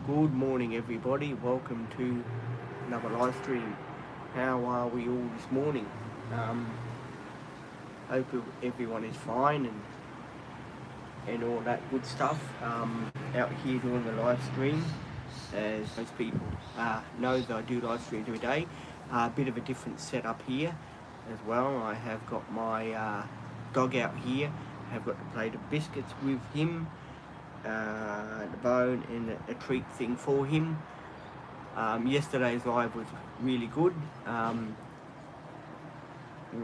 Good morning, everybody. Welcome to another live stream. How are we all this morning? Um, Hope everyone is fine and all that good stuff. Out here doing the live stream, as most people know that I do live streams every day. A bit of a different setup here as well. I have got my dog out here. I've got the plate of biscuits with him, the bone and a treat thing for him. Yesterday's live was really good.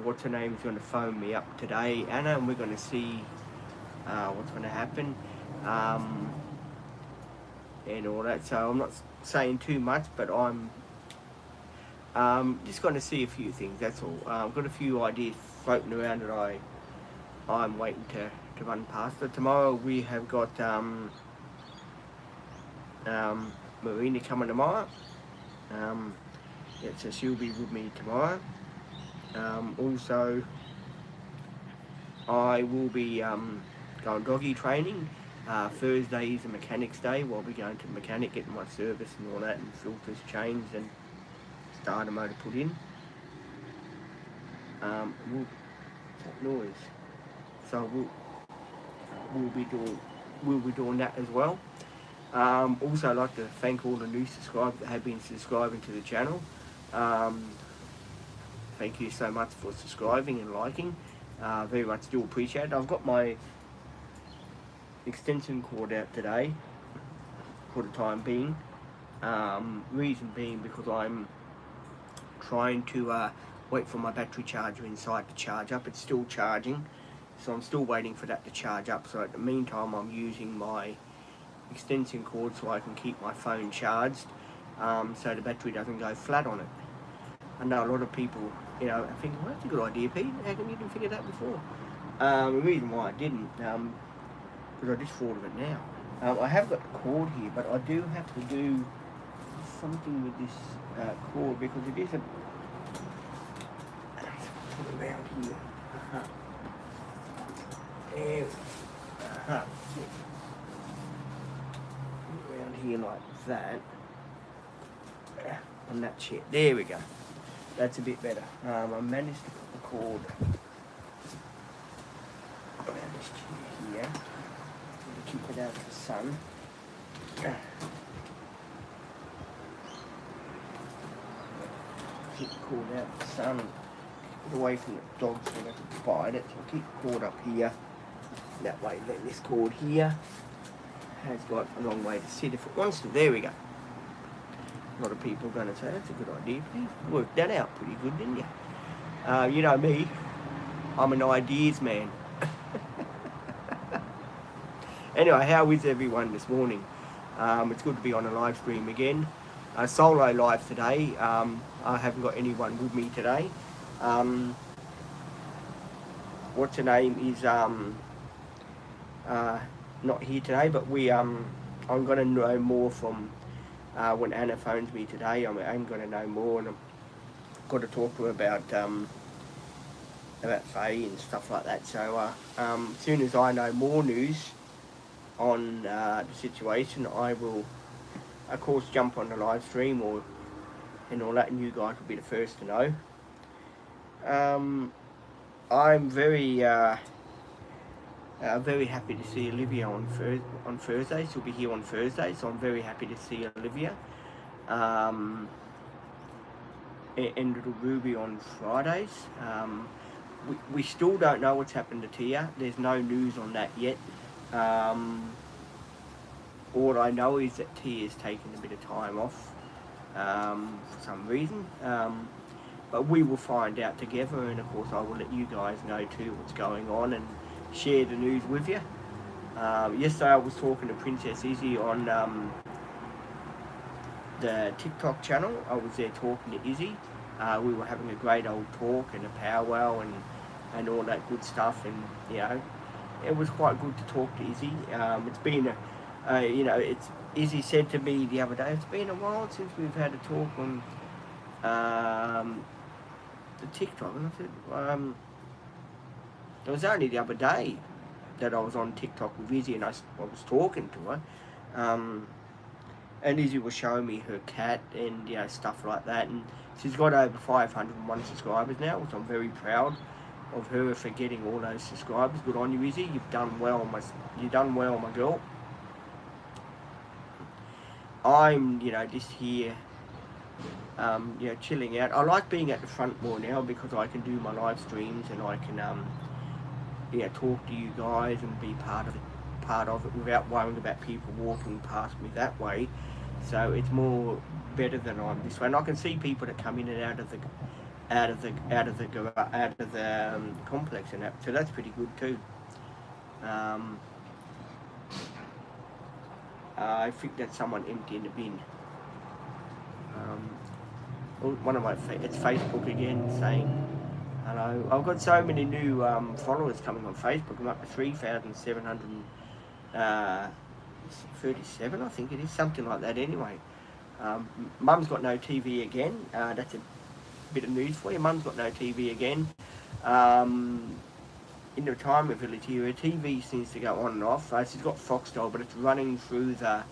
What's her name is going to phone me up today, Anna, and we're going to see what's going to happen and all that. So I'm not saying too much, but I'm just going to see a few things. That's all. I've got a few ideas floating around that I'm waiting to run past. But tomorrow we have got Marina coming tomorrow. So she'll be with me tomorrow. Also, I will be going doggy training. Thursday is a mechanics day. I'll be going to the mechanic, getting my service and all that, and filters changed and starter motor put in. That noise. So we'll be doing that as well. Also, I'd like to thank all the new subscribers that have been subscribing to the channel. Thank you so much for subscribing and liking. Very much do appreciate it. I've got my extension cord out today for the time being. Reason being because I'm trying to wait for my battery charger inside to charge up. It's still charging, so I'm still waiting for that to charge up. So at the meantime, I'm using my extension cord so I can keep my phone charged, so the battery doesn't go flat on it. I know a lot of people, are thinking, well, that's a good idea, Pete. How come you didn't figure that before? The reason why I didn't, because I just thought of it now. I have got the cord here, but I do have to do something with this cord because it isn't. Put it around here. There. Around here like that. On that chair. There we go. That's a bit better. I managed to put the cord around this chair here to keep it out of the sun. Keep the cord out of the sun, get away from the dogs so they have to bite it. So I'll keep the cord up here. That way, then this cord here has got a long way to sit if it wants to. There we go. A lot of people are going to say, that's a good idea. You worked that out pretty good, didn't you? You know me, I'm an ideas man. Anyway, how is everyone this morning? It's good to be on a live stream again. Solo live today. I haven't got anyone with me today. What's her name is not here today, but I'm going to know more from when Anna phones me today. I'm going to know more, and I've got to talk to her about Faye and stuff like that. So as soon as I know more news on the situation, I will, of course, jump on the live stream and all that, and you guys will be the first to know. I'm very happy to see Olivia on Thursday. She'll be here on Thursday, so I'm very happy to see Olivia. And little Ruby on Fridays. We still don't know what's happened to Tia. There's no news on that yet. All I know is that Tia's taken a bit of time off for some reason. But we will find out together, and of course I will let you guys know too what's going on and share the news with you. Yesterday I was talking to Princess Izzy on the TikTok channel. I was there talking to Izzy. We were having a great old talk and a powwow and all that good stuff, and it was quite good to talk to Izzy. It's been it's Izzy said to me the other day, it's been a while since we've had a talk on the TikTok, and I said, it was only the other day that I was on TikTok with Izzy and I was talking to her. and Izzy was showing me her cat and stuff like that, and she's got over 501 subscribers now, which I'm very proud of her for getting all those subscribers. Good on you, Izzy. You've done well, my girl. I'm just here, chilling out. I like being at the front more now because I can do my live streams and I can talk to you guys and be part of it without worrying about people walking past me that way. So it's more better than I'm this way, and I can see people that come in and out of the complex and that. So that's pretty good too. I think that's someone emptying the bin. One of it's Facebook again saying hello. I've got so many new followers coming on Facebook. I'm up to 3,737, I think it is, something like that anyway. Mum's got no TV again. That's a bit of news for you. Mum's got no TV again. In the retirement village here, her TV seems to go on and off. She's got Foxtel, but it's running through the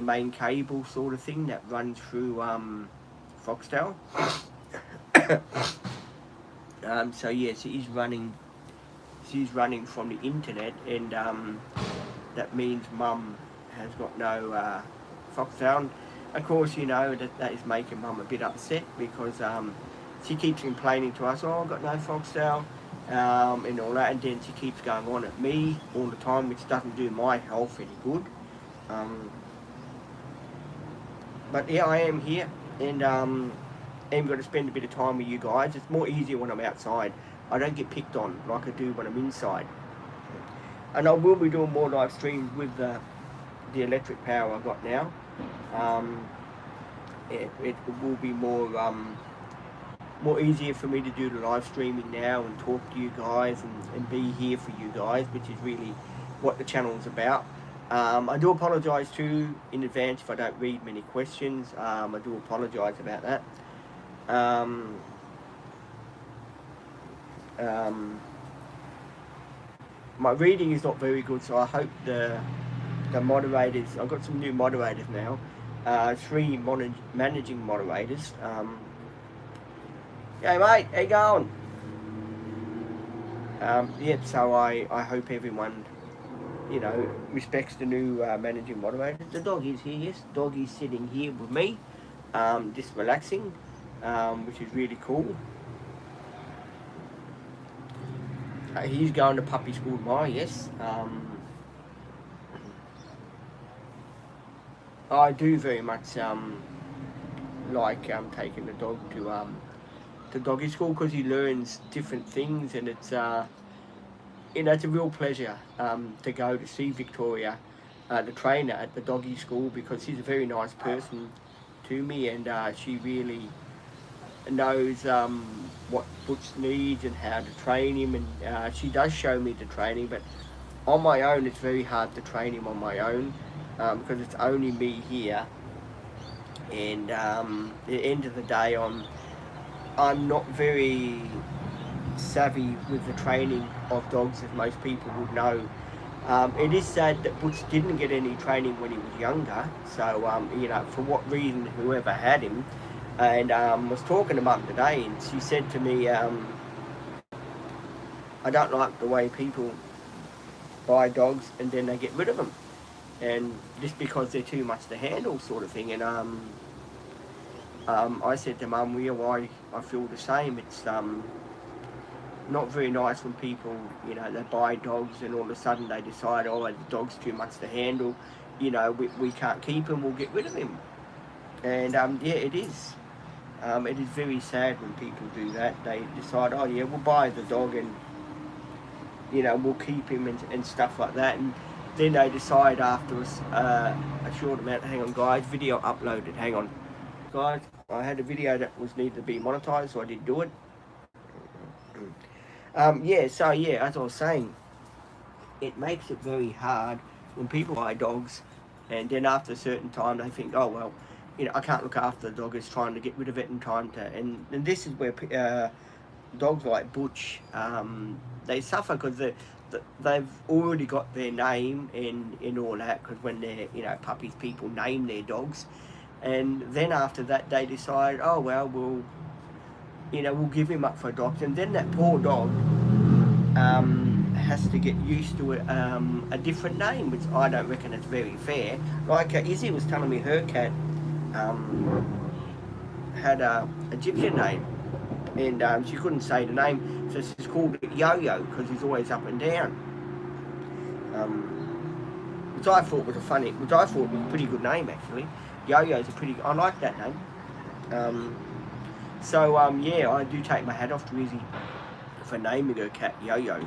main cable sort of thing that runs through Foxtel. So yeah, she's running from the internet, and that means Mum has got no Foxtel. Of course, that is making Mum a bit upset because she keeps complaining to us, oh, I've got no Foxtel, and all that, and then she keeps going on at me all the time, which doesn't do my health any good. But yeah, I am here, and I'm going to spend a bit of time with you guys. It's more easier when I'm outside. I don't get picked on like I do when I'm inside. And I will be doing more live streams with the electric power I've got now. It will be more easier for me to do the live streaming now and talk to you guys and be here for you guys, which is really what the channel is about. I do apologise too in advance if I don't read many questions. I do apologise about that. My reading is not very good, so I hope the moderators, I've got some new moderators now, 3 managing moderators. Hey mate, how you going? Yep, so I hope everyone respects the new managing moderator. The dog is here, yes. The dog is sitting here with me, just relaxing, which is really cool. He's going to puppy school tomorrow, yes. I do very much like taking the dog to doggy school because he learns different things, and it's it's a real pleasure to go to see Victoria, the trainer at the doggy school, because she's a very nice person to me, and she really knows what Butch needs and how to train him, and she does show me the training, but on my own it's very hard to train him on my own because it's only me here, and at the end of the day I'm not very savvy with the training of dogs, as most people would know. It is sad that Butch didn't get any training when he was younger, so for what reason whoever had him, and was talking to Mum today, and she said to me, I don't like the way people buy dogs and then they get rid of them, and just because they're too much to handle sort of thing. And I said to Mum, why I feel the same. It's not very nice when people, they buy dogs and all of a sudden they decide, oh, the dog's too much to handle, we can't keep him, we'll get rid of him. And yeah, it is. It is very sad when people do that. They decide, oh yeah, we'll buy the dog and, we'll keep him and stuff like that. And then they decide after a short amount, hang on guys, video uploaded, hang on. Guys, I had a video that was needed to be monetized, so I did do it. As I was saying, it makes it very hard when people buy dogs and then after a certain time they think, oh well, I can't look after the dog, it's trying to get rid of it in time to, and this is where dogs like Butch, they suffer because the they've already got their name in all that, because when they're, you know, puppies, people name their dogs, and then after that they decide, oh well, we'll give him up for adoption. Then that poor dog has to get used to a different name, which I don't reckon is very fair. Like Izzy was telling me, her cat had a Egyptian name, and she couldn't say the name, so she's called it Yo-Yo because he's always up and down. Which I thought was a pretty good name actually. Yo-Yo's I like that name. Yeah, I do take my hat off to Izzy for naming her cat Yo-Yo.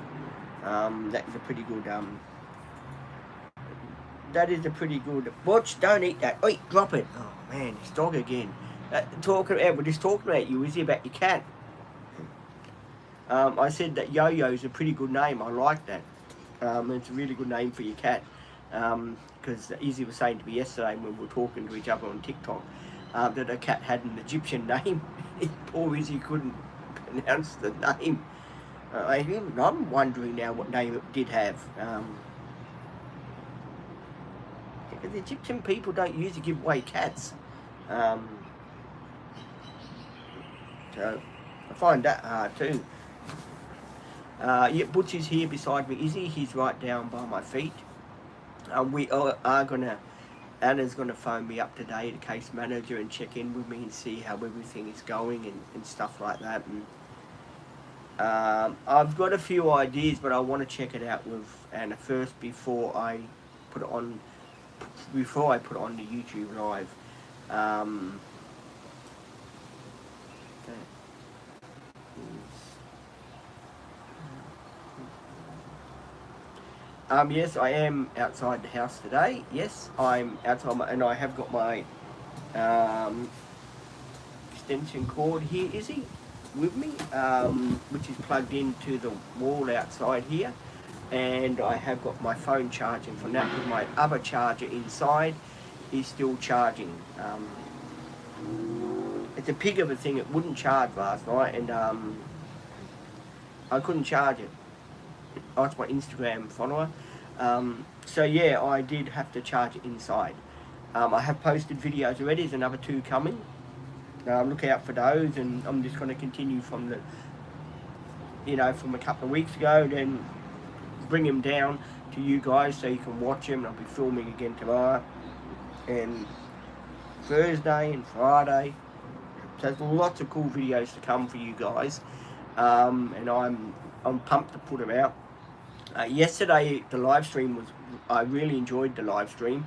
That is a pretty good. That is a pretty good. Watch, don't eat that. Oi, drop it. Oh man, this dog again. We're just talking about you, Izzy, about your cat. I said that Yo-Yo is a pretty good name. I like that. It's a really good name for your cat. Because Izzy was saying to me yesterday when we were talking to each other on TikTok that her cat had an Egyptian name. Poor Izzy couldn't pronounce the name. I'm wondering now what name it did have. Because the Egyptian people don't usually give away cats. So I find that hard too. Yeah, Butch is here beside me. Izzy, he's right down by my feet. We are gonna. Anna's gonna phone me up today, the case manager, and check in with me and see how everything is going and stuff like that. And I've got a few ideas, but I want to check it out with Anna first before I put it on. Before I put it on the YouTube live. Yes, I am outside the house today. Yes, I'm outside, and I have got my extension cord here, Izzy, with me, which is plugged into the wall outside here, and I have got my phone charging from that, because my other charger inside is still charging. It's a pig of a thing. It wouldn't charge last night, and I couldn't charge it. Oh, it's my Instagram follower. So yeah, I did have to charge it inside. I have posted videos already. There's another 2 coming. Look out for those, and I'm just going to continue from from a couple of weeks ago, then bring them down to you guys so you can watch them. I'll be filming again tomorrow and Thursday and Friday. So there's lots of cool videos to come for you guys, and I'm pumped to put them out. Yesterday the live stream I really enjoyed the live stream.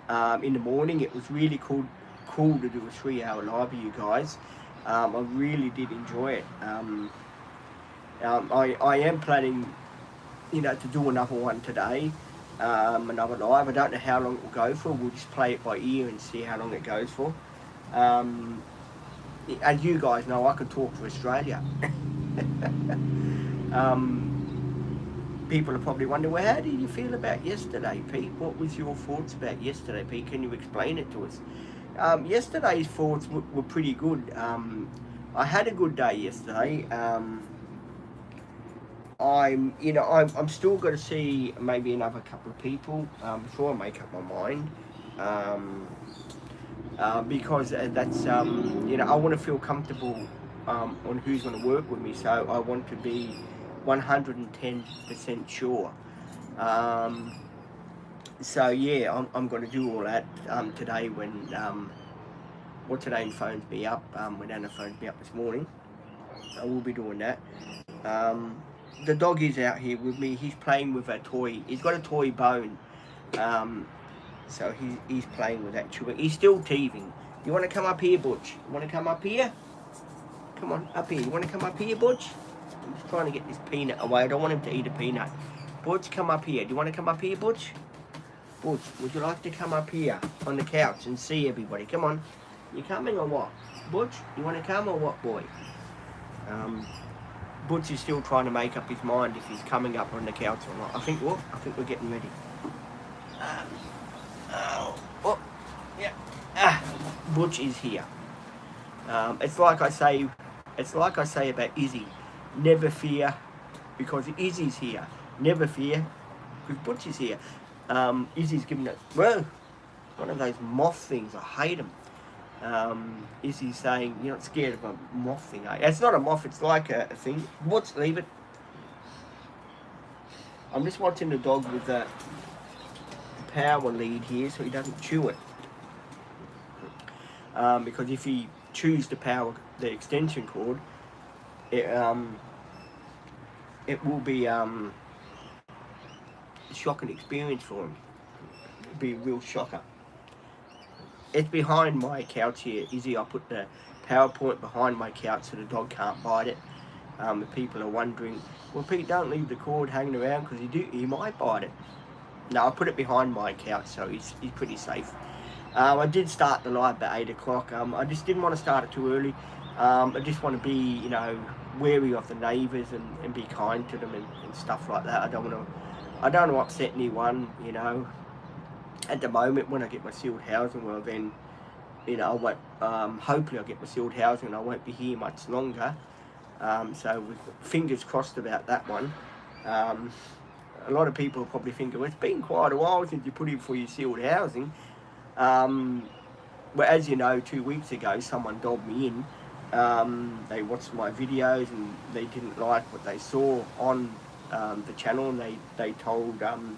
In the morning it was really cool to do a 3-hour live with you guys. I really did enjoy it. I am planning to do another one today, another live. I don't know how long it will go for. We'll just play it by ear and see how long it goes for. As you guys know, I could talk for Australia. People are probably wondering, well, how did you feel about yesterday, Pete? What was your thoughts about yesterday, Pete? Can you explain it to us? Yesterday's thoughts were pretty good. I had a good day yesterday. I'm still going to see maybe another couple of people before I make up my mind. Because that's I want to feel comfortable on who's going to work with me, so I want to be 110% sure. So yeah, I'm going to do all that today when what's her name phones me up, when Anna phoned me up this morning. I will be doing that. The dog is out here with me. He's playing with a toy. He's got a toy bone. So he's playing with that chew. He's still teething. You want to come up here, Butch? You want to come up here? Come on, up here. You want to come up here, Butch? I'm just trying to get this peanut away. I don't want him to eat a peanut. Butch, come up here. Do you want to come up here, Butch? Butch, would you like to come up here on the couch and see everybody? Come on. You coming or what? Butch, you want to come or what, boy? Butch is still trying to make up his mind if he's coming up on the couch or not. I think we're getting ready. Butch is here. It's like I say about Izzy. Never fear, because Izzy's here. never fear, because Butch is here. Izzy's giving it, well, one of those moth things, I hate them. Izzy's saying, you're not scared of a moth thing, eh? It's not a moth, it's like a thing. Butch, leave it. I'm just watching the dog with the power lead here so he doesn't chew it. Because if he chews the extension cord, it will be a shocking experience for him. It'll be a real shocker. It's behind my couch here, Izzy. I put the PowerPoint behind my couch so the dog can't bite it. The people are wondering, well, Pete, don't leave the cord hanging around because he might bite it. No, I put it behind my couch, so he's pretty safe. I did start the live at 8 o'clock. I just didn't want to start it too early. I just want to be, wary of the neighbours and be kind to them and stuff like that. I don't want to upset anyone, At the moment, when I get my sealed housing, well then, I won't, hopefully I'll get my sealed housing and I won't be here much longer. So fingers crossed about that one. A lot of people are probably thinking, well, it's been quite a while since you put in for your sealed housing. Well, as you know, 2 weeks ago, someone dobbed me in. They watched my videos and they didn't like what they saw on the channel, and they told the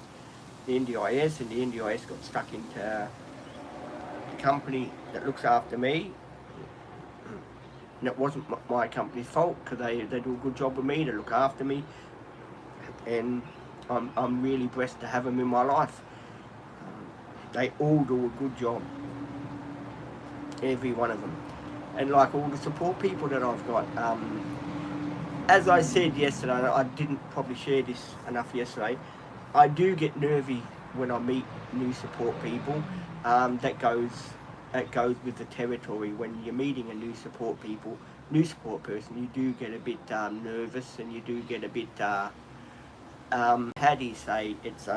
NDIS, and the NDIS got stuck into the company that looks after me. And it wasn't my company's fault, because they do a good job with me, to look after me, and I'm really blessed to have them in my life. They all do a good job, every one of them, and like all the support people that I've got. As I said yesterday, I didn't probably share this enough yesterday, I do get nervy when I meet new support people. That goes with the territory. When you're meeting a new support person, you do get a bit nervous, and you do get a bit how do you say, it's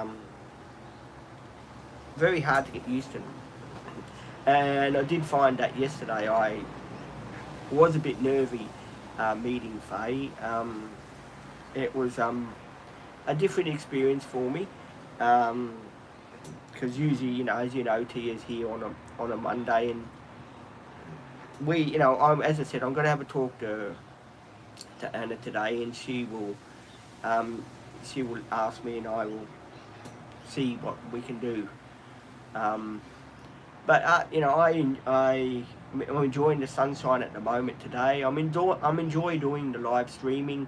very hard to get used to them. And I did find that yesterday I was a bit nervy meeting Faye. It was a different experience for me, because usually, as you know, Tia's here on a Monday, and we, as I said, I'm going to have a talk to Anna today, and she will ask me, and I will see what we can do. But I'm enjoying the sunshine at the moment today. I'm enjoying doing the live streaming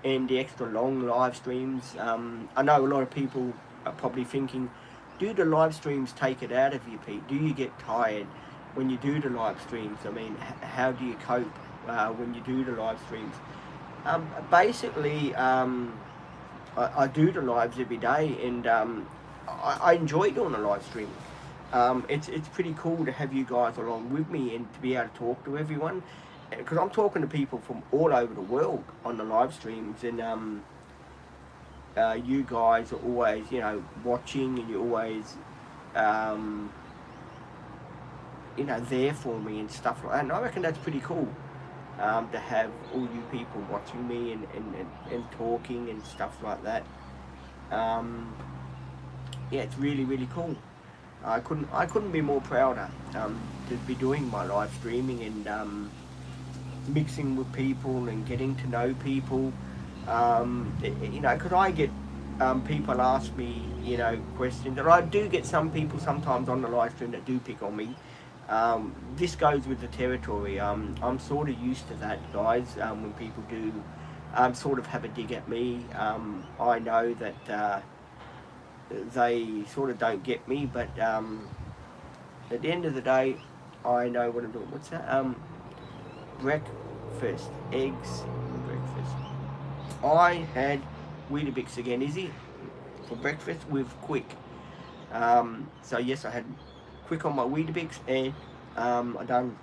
and the extra long live streams. I know a lot of people are probably thinking, do the live streams take it out of you, Pete? Do you get tired when you do the live streams? I mean, how do you cope when you do the live streams? Basically, I do the lives every day, and I enjoy doing the live streaming. It's pretty cool to have you guys along with me and to be able to talk to everyone, because I'm talking to people from all over the world on the live streams, and you guys are always watching, and you're always there for me and stuff like that, and I reckon that's pretty cool, to have all you people watching me and talking and stuff like that. Yeah, it's really, really cool. I couldn't be more prouder to be doing my live streaming and mixing with people and getting to know people. Because I get people ask me questions, and I do get some people sometimes on the live stream that do pick on me. This goes with the territory. I'm sort of used to that, guys. When people do sort of have a dig at me, I know that they sort of don't get me, but at the end of the day, I know what I'm doing. What's that? Breakfast, eggs, breakfast. I had Weetabix again, Izzy, for breakfast with Quick. So yes, I had Quick on my Weetabix, and I done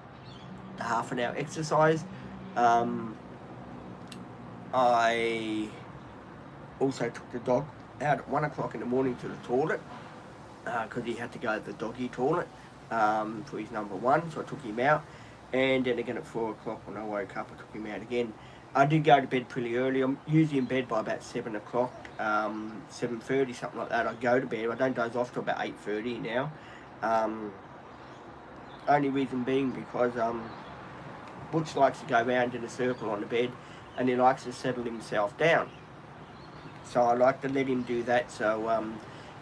the half an hour exercise. I also took the dog out at 1 o'clock in the morning to the toilet, because he had to go to the doggy toilet for his number one, so I took him out. And then again at 4 o'clock when I woke up, I took him out again. I did go to bed pretty early. I'm usually in bed by about 7 o'clock, 7:30, something like that. I go to bed. I don't doze off till about 8:30 now. Um, Only reason being because Butch likes to go round in a circle on the bed, and he likes to settle himself down. So I like to let him do that, so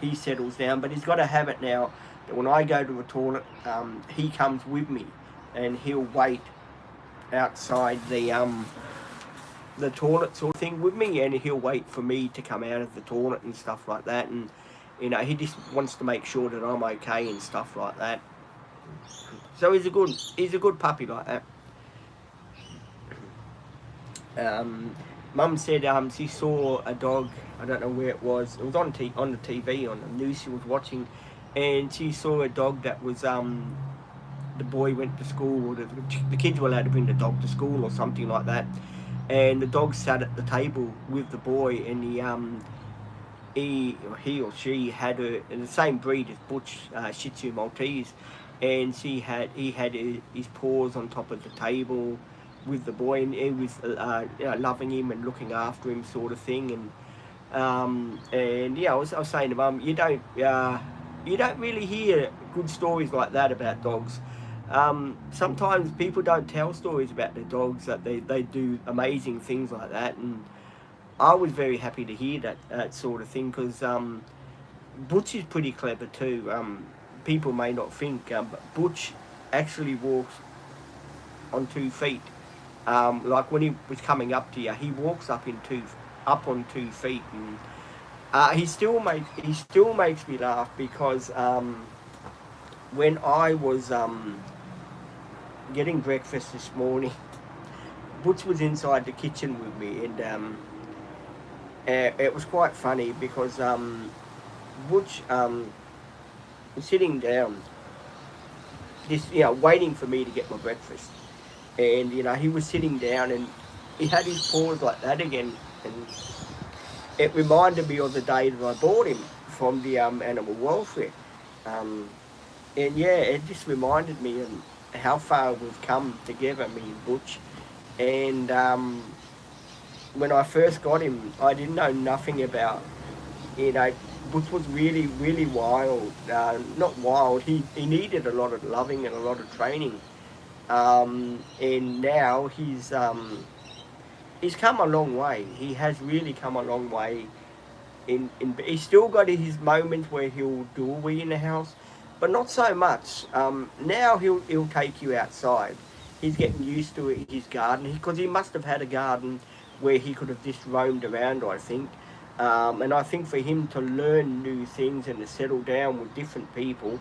he settles down. But he's got a habit now that when I go to the toilet, he comes with me, and he'll wait outside the toilet sort of thing with me, and he'll wait for me to come out of the toilet and stuff like that. And he just wants to make sure that I'm okay and stuff like that. So he's a good puppy like that. Mum said she saw a dog. I don't know where it was. It was on the TV on the news she was watching, and she saw a dog that was the boy went to school, or the kids were allowed to bring the dog to school or something like that, and the dog sat at the table with the boy, and he or she had the same breed as Butch, Shih Tzu Maltese, and he had his paws on top of the table with the boy, and he was loving him and looking after him, sort of thing. And yeah, I was saying to Mum, you don't really hear good stories like that about dogs. Sometimes people don't tell stories about their dogs, that they do amazing things like that, and I was very happy to hear that sort of thing, because Butch is pretty clever too. People may not think, but Butch actually walks on 2 feet. Like when he was coming up to you, he walks up on 2 feet, and he still makes me laugh, because when I was getting breakfast this morning, Butch was inside the kitchen with me, and it was quite funny, because Butch was sitting down, just waiting for me to get my breakfast, and he was sitting down, and he had his paws like that again, and it reminded me of the day that I bought him from the animal welfare, and yeah, it just reminded me of how far we've come together, me and Butch. And when I first got him, I didn't know nothing about, Butch was really, really wild. Not wild, he needed a lot of loving and a lot of training. And now he's come a long way. He has really come a long way. He's still got his moments where he'll do a wee in the house, but not so much. Now he'll take you outside. He's getting used to his garden, because he must have had a garden where he could have just roamed around, I think. And I think for him to learn new things and to settle down with different people,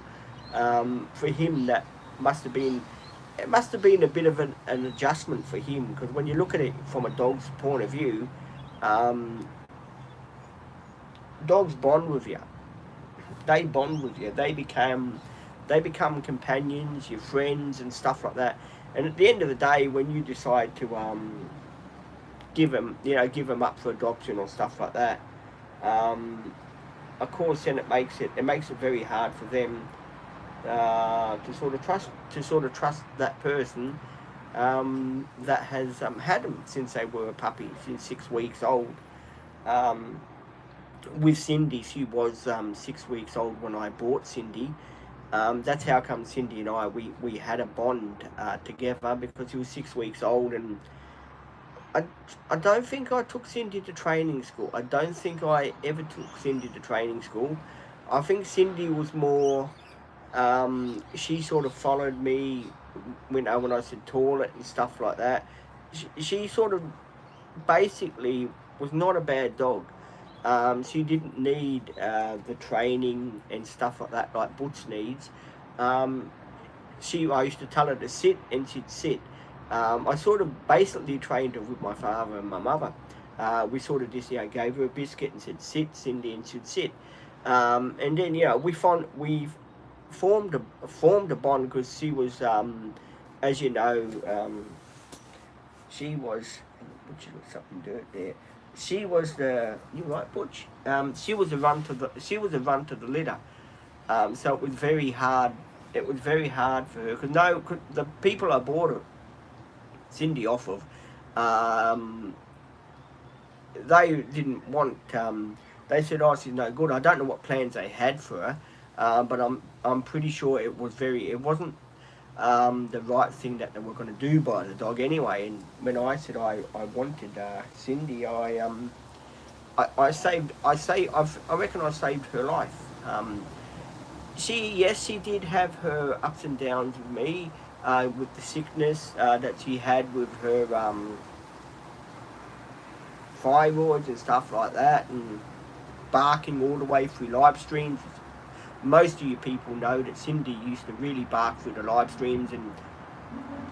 for him that must have been a bit of an adjustment for him, because when you look at it from a dog's point of view, dogs bond with you. They bond with you. They become companions, your friends, and stuff like that. And at the end of the day, when you decide to give them up for adoption or stuff like that, of course, then it makes it very hard for them to sort of trust that person that has had them since they were a puppy, since 6 weeks old. With Cindy, she was 6 weeks old when I bought Cindy. That's how come Cindy and I we had a bond together, because she was 6 weeks old, and I don't think I took Cindy to training school. I don't think I ever took Cindy to training school. I think Cindy was more, she sort of followed me when I said toilet and stuff like that. She sort of basically was not a bad dog. She didn't need the training and stuff like that like Butch needs. I used to tell her to sit, and she'd sit. I sort of basically trained her with my father and my mother. We sort of just gave her a biscuit and said sit, Cindy, and she'd sit. And then we've formed a bond, because she was, as you know, she was. Butch got something dirt there. She was the, you right, Butch? She was a run to the litter. So it was very hard. It was very hard for her, because the people I bought her, Cindy off of, They didn't want. They said, "Oh, she's no good." I don't know what plans they had for her, but I'm pretty sure it was very. It wasn't the right thing that they were going to do by the dog anyway. And when I said I wanted Cindy, I reckon I saved her life. She did have her ups and downs with me, with the sickness that she had with her thyroids and stuff like that, and barking all the way through live streams. Most of you people know that Cindy used to really bark through the live streams, and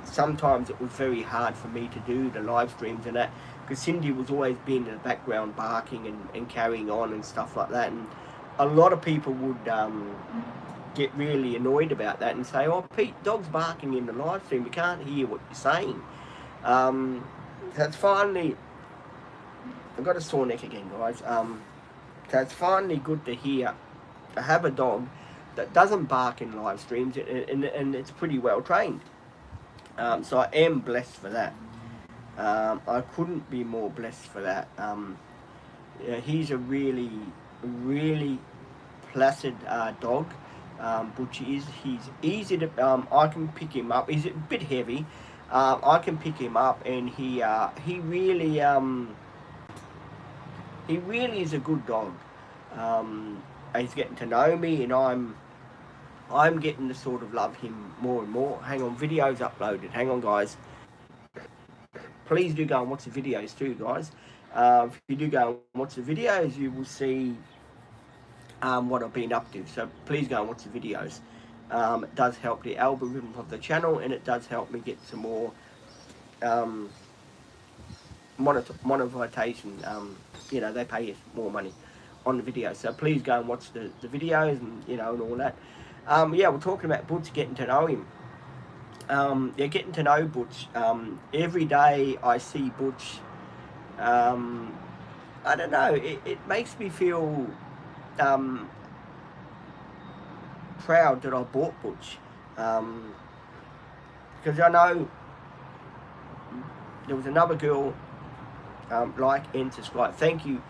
sometimes it was very hard for me to do the live streams and that, because Cindy was always being in the background barking and carrying on and stuff like that. And a lot of people would get really annoyed about that and say, "Oh, Pete, dog's barking in the live stream, we can't hear what you're saying." So it's finally, I've got a sore neck again, guys. So it's finally good to have a dog that doesn't bark in live streams, and it's pretty well trained. So I am blessed for that. I couldn't be more blessed for that. He's a really, really placid dog. Butch is. He's easy to. I can pick him up. He's a bit heavy. I can pick him up, and he really is a good dog. He's getting to know me, and I'm getting to sort of love him more and more. Hang on, videos uploaded. Hang on, guys. Please do go and watch the videos too, guys. If you do go and watch the videos, you will see what I've been up to. So please go and watch the videos. It does help the algorithm of the channel, and it does help me get some more monetization. They pay us more money on the videos. So please go and watch the videos, and and all that. We're talking about Butch, getting to know him. Getting to know Butch. Every day I see Butch, I don't know, it makes me feel proud that I bought Butch, because I know there was another girl like and subscribe. Thank you,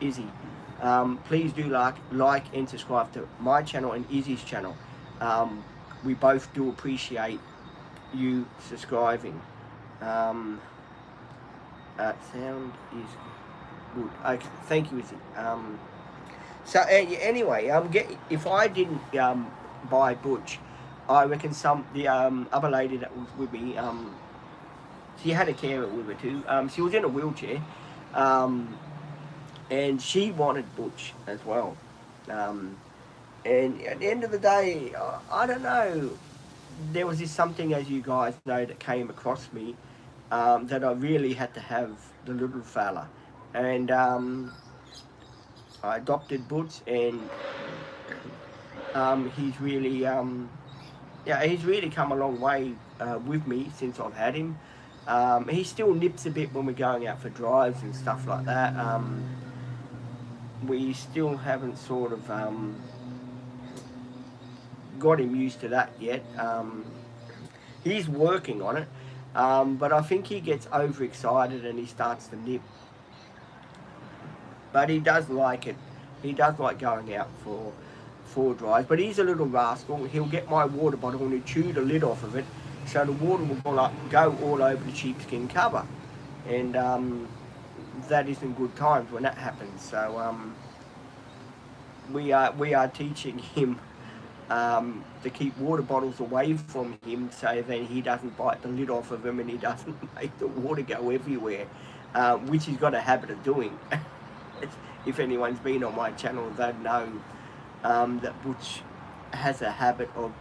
Izzy. Please do like and subscribe to my channel and Izzy's channel. We both do appreciate you subscribing. Sound is good. Okay, thank you, Izzy. So anyway, if I didn't buy Butch, I reckon the other lady that was with me, she had a carer with her too. She was in a wheelchair, and she wanted Butch as well. And at the end of the day, I don't know, there was just something, as you guys know, that came across me, that I really had to have the little fella. And I adopted Butch, and he's really he's really come a long way with me since I've had him. He still nips a bit when we're going out for drives and stuff like that. We still haven't sort of got him used to that yet. He's working on it, but I think he gets overexcited and he starts to nip. But he does like it. He does like going out for drives. But he's a little rascal. He'll get my water bottle and he'll chew the lid off of it, so the water will go all over the sheepskin cover. And that isn't good times when that happens. So we are teaching him to keep water bottles away from him, so then he doesn't bite the lid off of them and he doesn't make the water go everywhere, which he's got a habit of doing. If anyone's been on my channel, they'd know that Butch has a habit of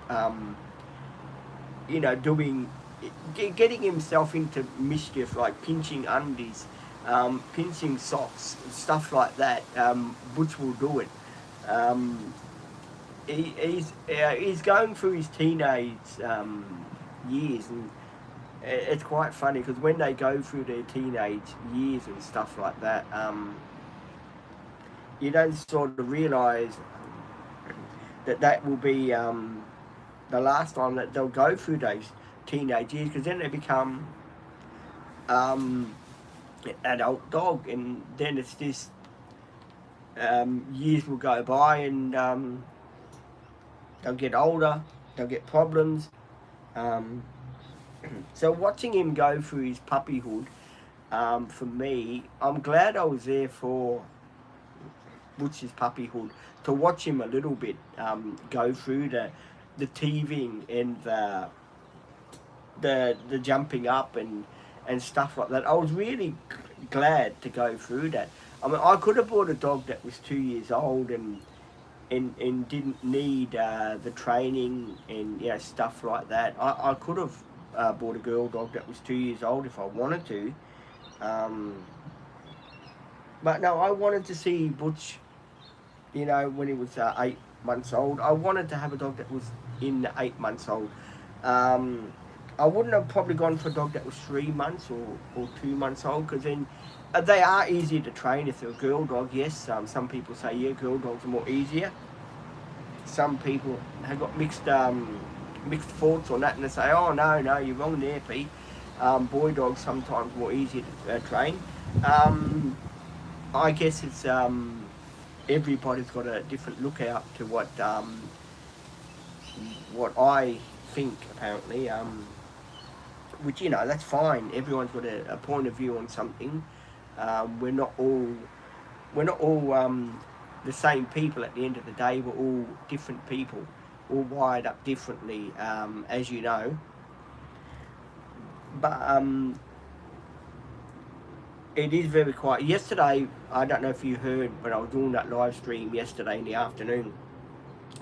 getting himself into mischief, like pinching undies, pinching socks, stuff like that. Butch will do it. He's going through his teenage years, and it's quite funny because when they go through their teenage years and stuff like that, you don't sort of realise that will be the last time that they'll go through those teenage years, because then they become adult dog, and then it's just years will go by, and they'll get older, they'll get problems. Um, so watching him go through his puppyhood, for me, I'm glad I was there for Butch's puppyhood to watch him a little bit go through the teething and the jumping up and stuff like that. I was really glad to go through that. I mean, I could have bought a dog that was 2 years old and didn't need the training and stuff like that. I could have bought a girl dog that was 2 years old if I wanted to. But no, I wanted to see Butch, when he was 8 months old. I wanted to have a dog that was in the 8 months old. I wouldn't have probably gone for a dog that was 3 months or 2 months old, because then they are easier to train if they're a girl dog. Yes, some people say, yeah, girl dogs are more easier. Some people have got mixed thoughts on that, and they say, oh, no, you're wrong there, Pete. Boy dogs sometimes more easier to train. I guess it's everybody's got a different lookout to what I think, apparently. Which, that's fine. Everyone's got a point of view on something. We're not all the same people at the end of the day. We're all different people, all wired up differently, as you know. But it is very quiet. Yesterday, I don't know if you heard, when I was doing that live stream yesterday in the afternoon,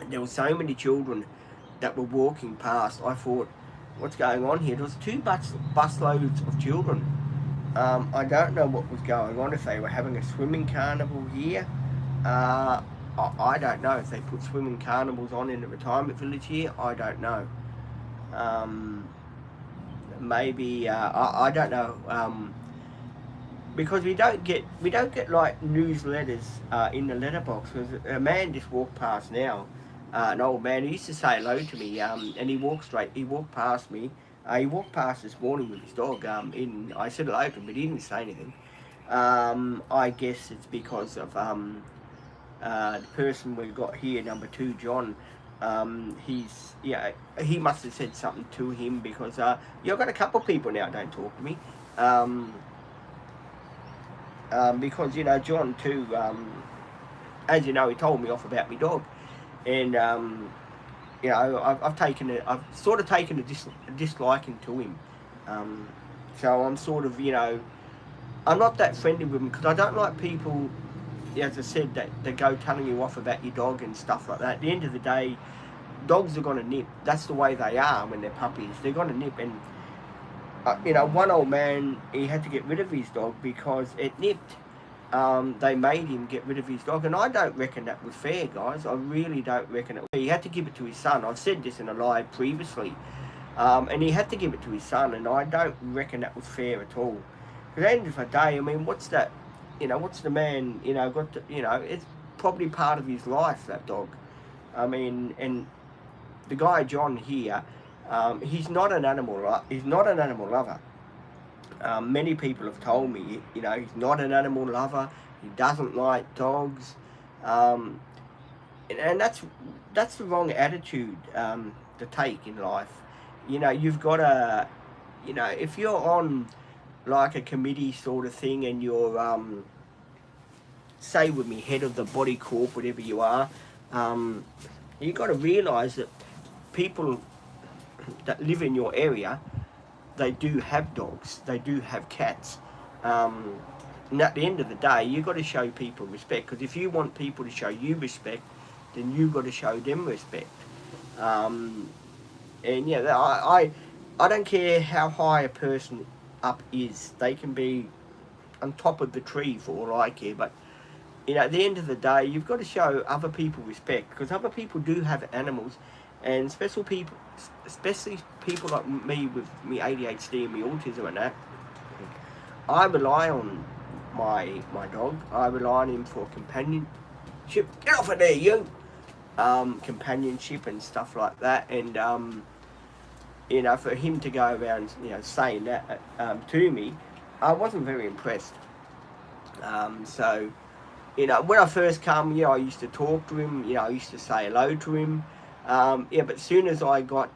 there were so many children that were walking past. I thought, what's going on here? There was 2 busloads of children. I don't know what was going on, if they were having a swimming carnival here. I don't know if they put swimming carnivals on in the retirement village here. I don't know. Maybe I don't know. Because we don't get like newsletters in the letterbox. Because a man just walked past now. An old man, he used to say hello to me, and he walked past me. He walked past this morning with his dog. I said hello to him, but he didn't say anything. I guess it's because of the person we got here, number 2, John. He must have said something to him, because I've got a couple of people now don't talk to me. Because John too, as you know, he told me off about my dog. And I've sort of taken a disliking to him. So I'm sort of, I'm not that friendly with him, because I don't like people, as I said, that they go telling you off about your dog and stuff like that. At the end of the day, dogs are going to nip. That's the way they are when they're puppies. They're going to nip. And one old man, he had to get rid of his dog because it nipped. They made him get rid of his dog, and I don't reckon that was fair, guys. I really don't reckon it was fair. He had to give it to his son. I've said this in a live previously, and he had to give it to his son, and I don't reckon that was fair at all. Because at the end of the day, I mean, what's that? What's the man? Got to, it's probably part of his life, that dog. I mean, and the guy John here, he's not an animal. He's not an animal lover. Many people have told me, he's not an animal lover. He doesn't like dogs, and that's the wrong attitude to take in life. You've got to, if you're on like a committee sort of thing, and you're, say with me, head of the body corp, whatever you are, you've got to realise that people that live in your area, they do have dogs, they do have cats, and at the end of the day, you've got to show people respect, because if you want people to show you respect, then you've got to show them respect. And I don't care how high a person up is. They can be on top of the tree for all I care, but at the end of the day, you've got to show other people respect, because other people do have animals, and especially people like me with me ADHD and me autism and that. I rely on my dog. I rely on him for companionship. Get off of there, you! Companionship and stuff like that, and for him to go around saying that to me, I wasn't very impressed. So, you know, when I first come, I used to talk to him. I used to say hello to him. But soon as I got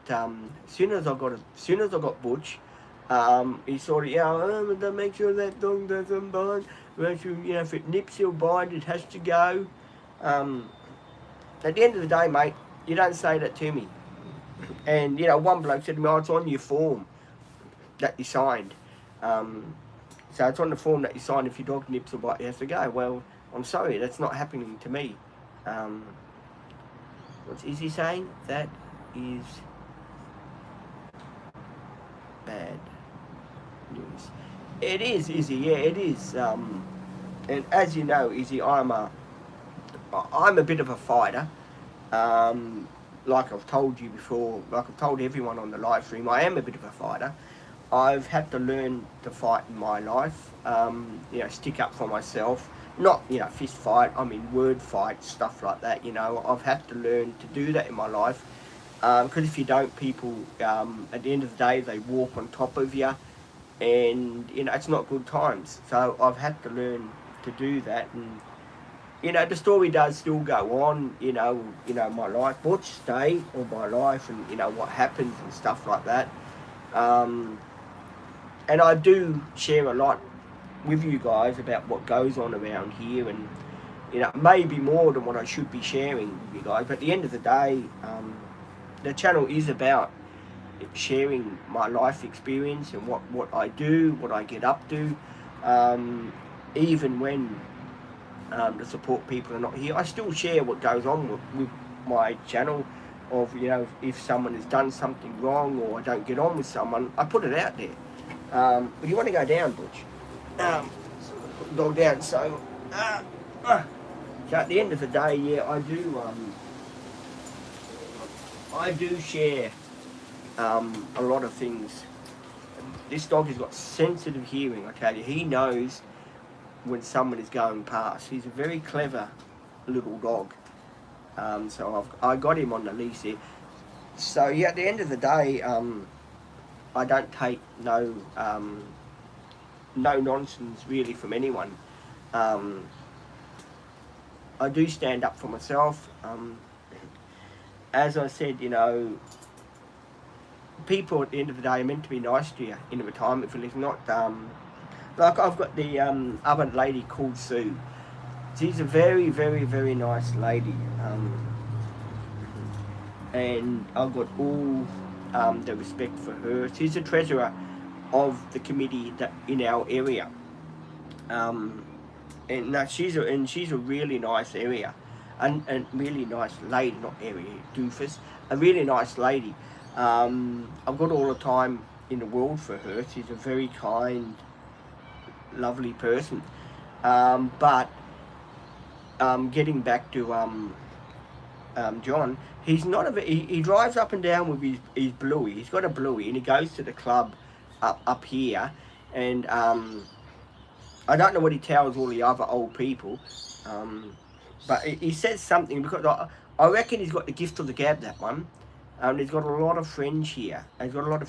Butch, he sort of, make sure that dog doesn't bite. Make sure, if it nips, he'll bite. It has to go. At the end of the day, mate, you don't say that to me. And one bloke said to me, it's on your form that you signed. So it's on the form that you signed. If your dog nips or bites, you have to go. Well, I'm sorry, that's not happening to me. What is he saying? That is bad news. It is, Izzy. Yeah, it is. And as you know, Izzy, I'm a bit of a fighter. Like I've told you before, like I've told everyone on the live stream, I am a bit of a fighter. I've had to learn to fight in my life. Stick up for myself. Not, fist fight, word fight, stuff like that, I've had to learn to do that in my life. Because if you don't, people, at the end of the day, they walk on top of you. And, it's not good times. So I've had to learn to do that. And, the story does still go on, my life, Butch stay, or my life, and, what happens and stuff like that. And I do share a lot with you guys about what goes on around here, and maybe more than what I should be sharing with you guys. But at the end of the day, the channel is about sharing my life experience and what I do, what I get up to, even when the support people are not here. I still share what goes on with my channel. Of if someone has done something wrong or I don't get on with someone, I put it out there. But you want to go down, Butch? Put the dog down. So at the end of the day, yeah, I do share a lot of things. This dog has got sensitive hearing, I tell you. He knows when someone is going past. He's a very clever little dog. So I got him on the leash here. So yeah, at the end of the day, I don't take no nonsense really from anyone. I do stand up for myself. As I said, people at the end of the day are meant to be nice to you in a retirement village, not like I've got the other lady called Sue. She's a very, very, very nice lady, and I've got all the respect for her. She's a treasurer of the committee in our area, and she's a really nice area, and really nice lady, not area doofus, a really nice lady. I've got all the time in the world for her. She's a very kind, lovely person. But getting back to John, he's not he drives up and down with his bluey. He's got a bluey, and he goes to the club up here, and I don't know what he tells all the other old people, but he says something, because I reckon he's got the gift of the gab, that one. He's got a lot of friends here. Another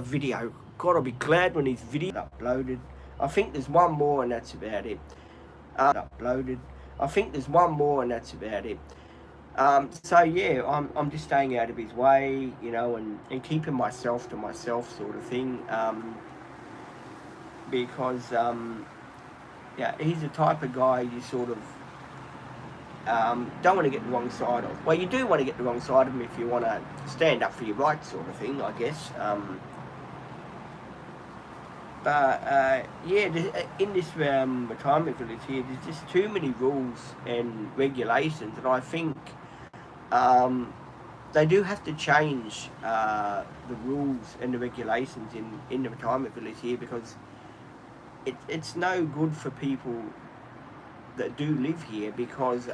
video. God, I'll be glad when his video uploaded. I think there's one more, and that's about it. So yeah, I'm just staying out of his way, and keeping myself to myself, sort of thing. Because yeah, he's the type of guy you sort of don't want to get the wrong side of. Well, you do want to get the wrong side of him if you want to stand up for your rights, sort of thing, I guess. But yeah, in this retirement village here, there's just too many rules and regulations, and I think they do have to change the rules and the regulations in the retirement village here, because it's no good for people that do live here, because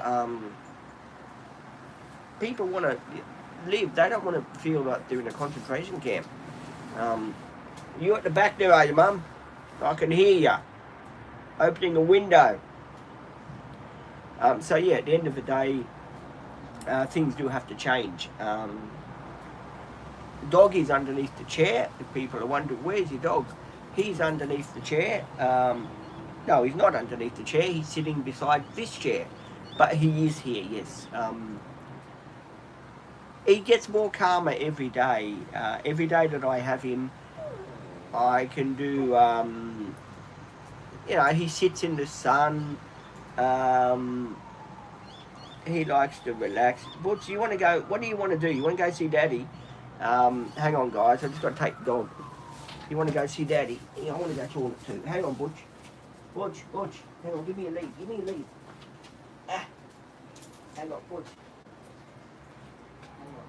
people want to live. They don't want to feel like they're in a concentration camp. You at the back there, are you, Mum? I can hear you opening a window. So yeah, at the end of the day, things do have to change. Dog is underneath the chair. If people are wondering, where's your dog? He's underneath the chair. No, he's not underneath the chair. He's sitting beside this chair. But he is here, yes. He gets more calmer every day. Every day that I have him, I can do, you know, he sits in the sun. He likes to relax. Butch, you want to go, what do you want to do? You want to go see Daddy? Hang on, guys. I just got to take the dog. You want to go see Daddy? Yeah, I want to go toilet too. Hang on, Butch. Butch. Hang on, give me a lead. Give me a lead. Ah. Hang on, Butch. Hang on.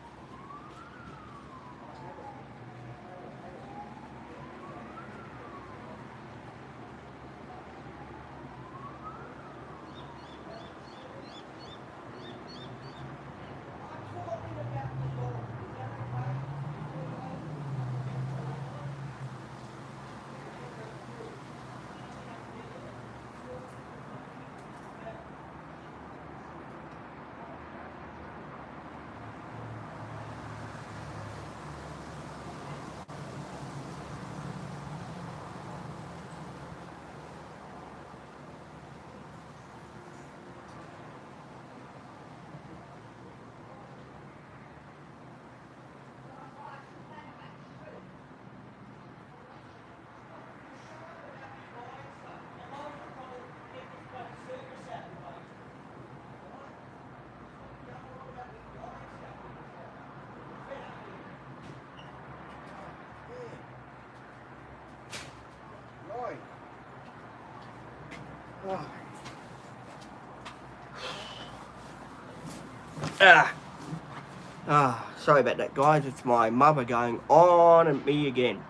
Sorry about that, guys. It's my mother going on and me again.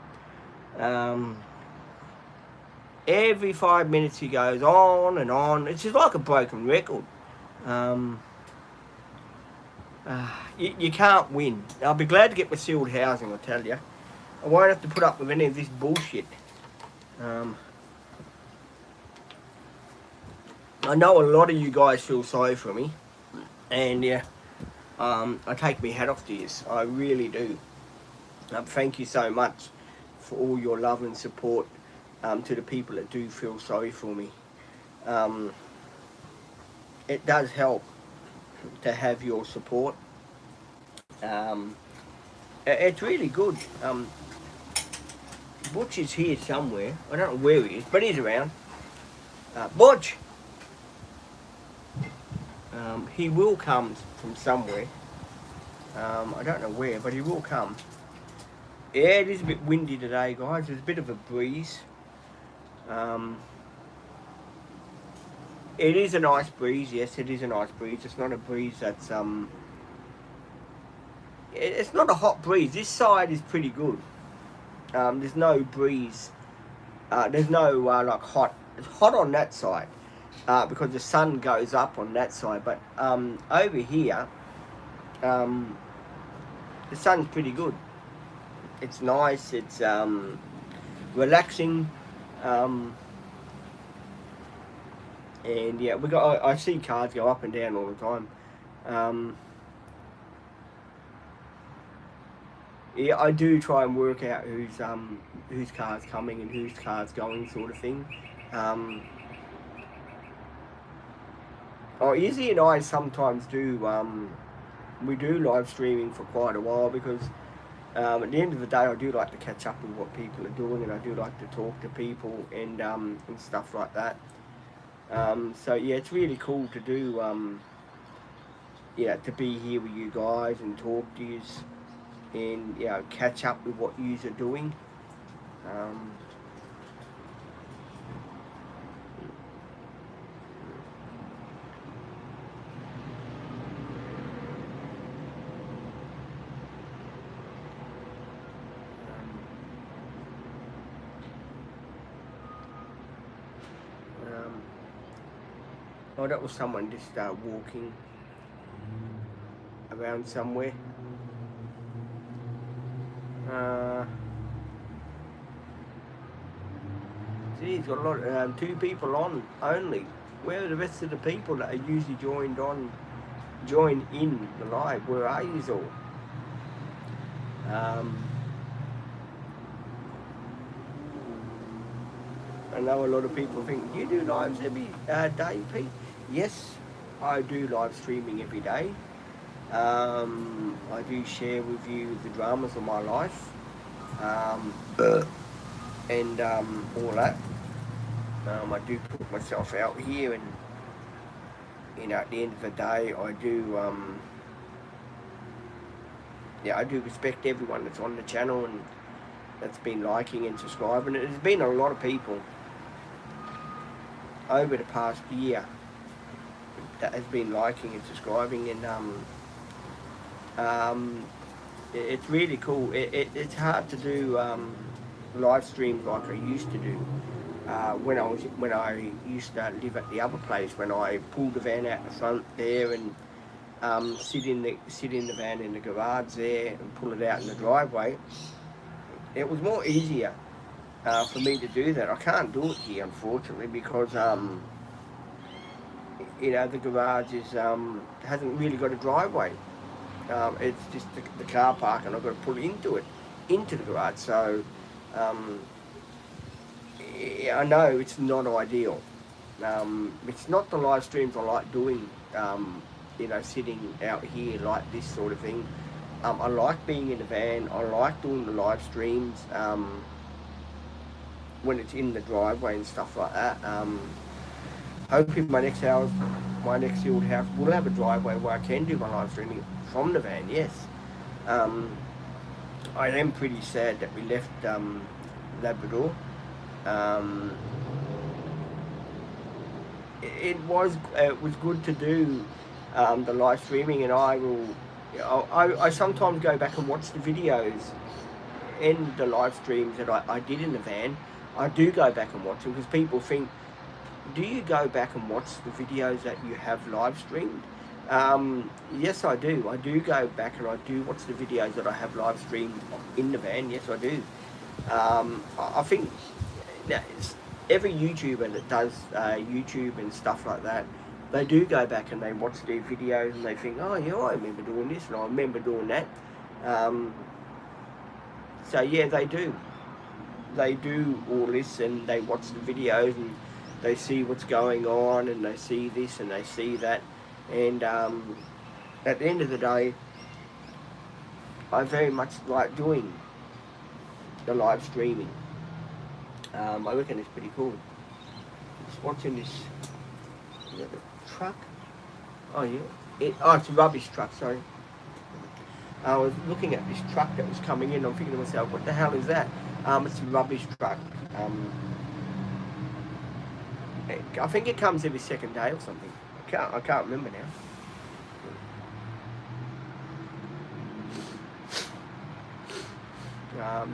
Every 5 minutes he goes on and on. It's just like a broken record. You can't win. I'll be glad to get my sealed housing, I tell you. I won't have to put up with any of this bullshit. I know a lot of you guys feel sorry for me, and yeah, I take my hat off to you. I really do. Thank you so much for all your love and support to the people that do feel sorry for me. It does help to have your support. It's really good. Butch is here somewhere. I don't know where he is, but he's around. Butch! He will come from somewhere. I don't know where, but he will come. Yeah, it is a bit windy today, guys. There's a bit of a breeze. It is a nice breeze. Yes, it is a nice breeze. It's not a breeze that's it's not a hot breeze. This side is pretty good. There's no breeze. There's no like hot. It's hot on that side because the sun goes up on that side. But over here, the sun's pretty good. It's nice. It's relaxing. And yeah, I see cars go up and down all the time. Yeah, I do try and work out whose car's coming and whose car's going, sort of thing. Izzy and I sometimes do. We do live streaming for quite a while because at the end of the day, I do like to catch up with what people are doing, and I do like to talk to people and stuff like that. So yeah, it's really cool to do. Yeah, to be here with you guys and talk to you. And you know, catch up with what yous are doing. Oh, that was someone just walking around somewhere. See, he's got a lot. 2 people on only. Where are the rest of the people that are usually join in the live? Where are you all? I know a lot of people think, do you do lives every day, Pete? Yes, I do live streaming every day. I do share with you the dramas of my life, um, and all that. I do put myself out here, and at the end of the day, I do. I do respect everyone that's on the channel and that's been liking and subscribing. There's been a lot of people over the past year that has been liking and subscribing, and it's really cool. It's hard to do live streams like I used to do when I used to live at the other place, when I pulled the van out the front there and sit in the van in the garage there and pull it out in the driveway. It was more easier for me to do that. I can't do it here, unfortunately, because the garage is hasn't really got a driveway. It's just the car park, and I've got to pull into the garage. So I know it's not ideal. It's not the live streams I like doing. Sitting out here like this sort of thing. I like being in the van. I like doing the live streams when it's in the driveway and stuff like that. Hoping my next field house will have a driveway where I can do my live streaming from the van. Yes. I am pretty sad that we left Labrador. It was good to do the live streaming, and I sometimes go back and watch the videos in the live streams that I did in the van. I do go back and watch them because people think, do you go back and watch the videos that you have live streamed? Yes, I do. I do go back and I do watch the videos that I have live streamed in the van. Yes, I do. I think that every YouTuber that does YouTube and stuff like that, they do go back and they watch their videos and they think, oh yeah, I remember doing this and I remember doing that. So yeah, they do. They do all this and they watch the videos and they see what's going on and they see this and they see that. And at the end of the day, I very much like doing the live streaming. I reckon it's pretty cool. Just watching this. Is that a truck? Oh yeah. It's a rubbish truck, sorry. I was looking at this truck that was coming in. I'm thinking to myself, what the hell is that? It's a rubbish truck. I think it comes every second day or something. I can't remember now.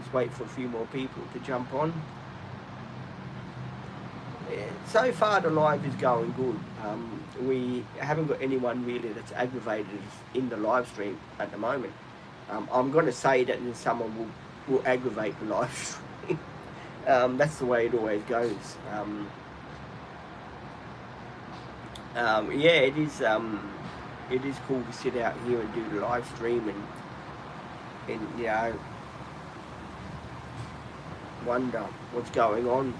Just wait for a few more people to jump on. So far the live is going good. We haven't got anyone really that's aggravated in the live stream at the moment. I'm going to say that then someone will aggravate the live stream. That's the way it always goes. Yeah, it is cool to sit out here and do the live stream and wonder what's going on.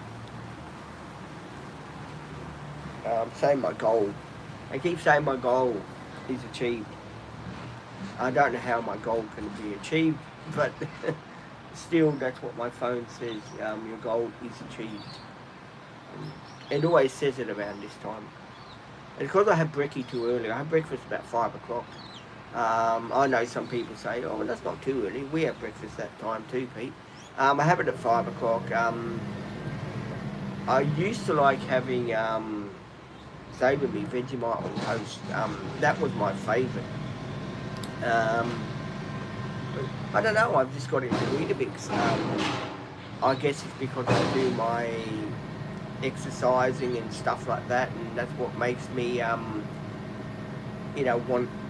Saying my goal. I keep saying my goal is achieved. I don't know how my goal can be achieved, but still that's what my phone says. Your goal is achieved. It always says it around this time. And because I had brekkie too early, I had breakfast about 5 o'clock. I know some people say, oh, well, that's not too early. We have breakfast that time too, Pete. I have it at 5 o'clock. I used to like having Savour Me Vegemite on toast. That was my favourite. I don't know, I've just got into Weetabix. I guess it's because I do my exercising and stuff like that, and that's what makes me want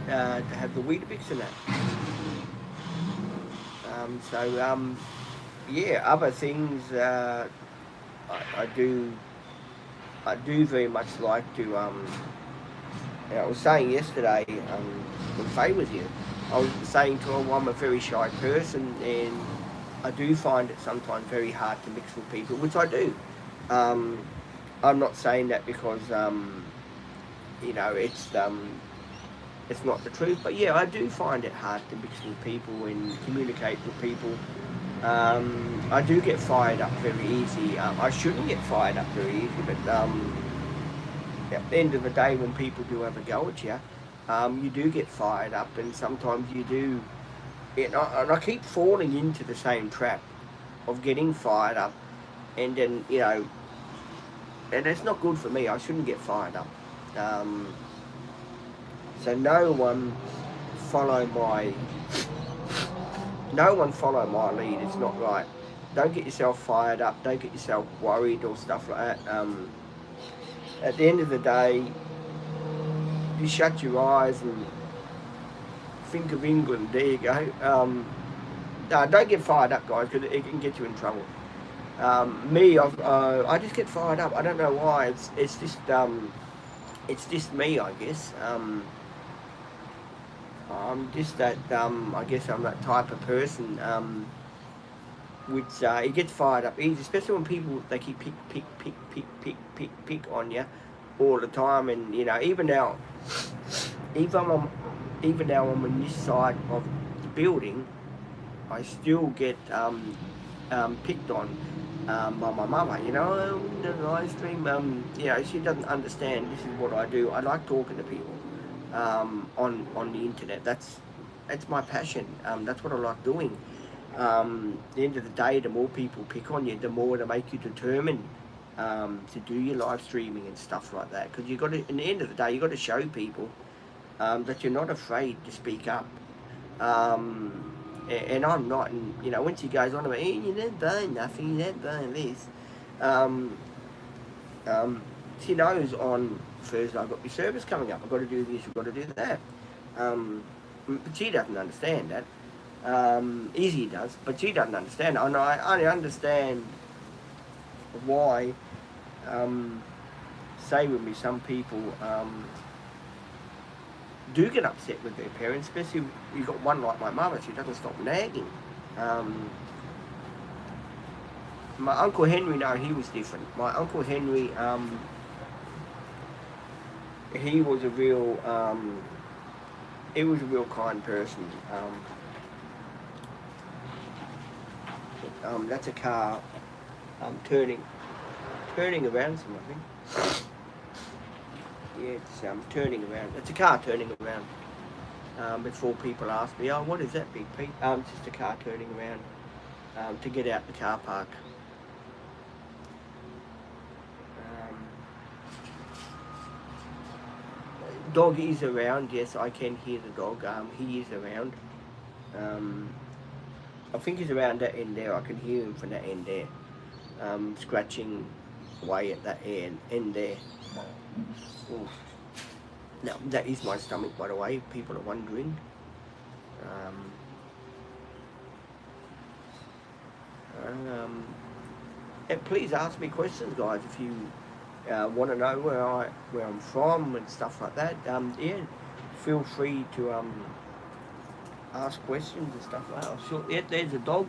to have the Weetabix in that. Yeah, other things I do very much like to I was saying yesterday when Faye was here, I was saying to her, I'm a very shy person and I do find it sometimes very hard to mix with people, which I do. I'm not saying that because it's not the truth. But yeah, I do find it hard to mix with people and communicate with people. I do get fired up very easy. I shouldn't get fired up very easy, but at the end of the day, when people do have a go at you, you do get fired up, and sometimes you do. And I keep falling into the same trap of getting fired up, and then and it's not good for me. I shouldn't get fired up. Um, so follow my no one follow my lead. It's not right. Don't get yourself fired up. Don't get yourself worried or stuff like that. At the end of the day, you shut your eyes and think of England. There you go. No, don't get fired up, guys, because it can get you in trouble. I just get fired up. I don't know why. It's just me, I guess. I'm just that. I guess I'm that type of person. Which it gets fired up easy, especially when people they keep pick on you all the time. And even now, even I'm even now I'm on this side of the building, I still get picked on by my mother. The live stream. She doesn't understand. This is what I do. I like talking to people on the internet. That's my passion. That's what I like doing. At the end of the day, the more people pick on you, the more they make you determined to do your live streaming and stuff like that. Because in the end of the day, you got to show people that you're not afraid to speak up. And I'm not. And when she goes on about, hey, you don't burn nothing, you don't burn this. She knows on Thursday I've got my service coming up. I've got to do this, I've got to do that. But she doesn't understand that. Izzy does, but she doesn't understand. And I only understand why, say with me, some people do get upset with their parents, especially if you've got one like my mother. She doesn't stop nagging. My Uncle Henry, no, he was different. My Uncle Henry, he was a real kind person. That's a car turning around some, I think. Yeah, it's turning around. It's a car turning around. Before people ask me, oh, what is that, Big Pete? It's just a car turning around to get out the car park. Dog is around. Yes, I can hear the dog. He is around. I think he's around that end there. I can hear him from that end there, scratching away at that end there. Oof. Now, that is my stomach, by the way, if people are wondering. And please ask me questions, guys, if you want to know where I'm from and stuff like that. Yeah, feel free to ask questions and stuff like that. Sure, yeah, there's a dog.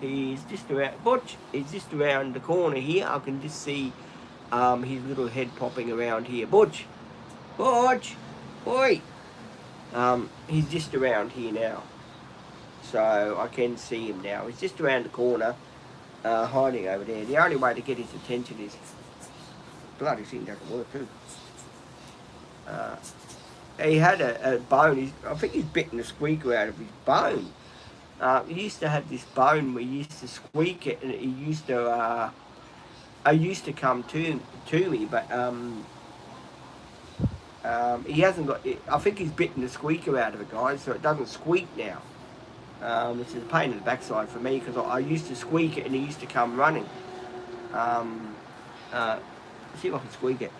He's just around. Butch, he's just around the corner here. I can just see his little head popping around here. Butch, oi. He's just around here now, so I can see him now. He's just around the corner, hiding over there. The only way to get his attention is bloody thing doesn't work too. He had a bone. I think he's bitten the squeaker out of his bone. He used to have this bone where he used to squeak it, and he used to. I used to come to me, but he hasn't got. I think he's bitten the squeaker out of it, guys, so it doesn't squeak now. Which is a pain in the backside for me because I used to squeak it and he used to come running. See if I can squeak it.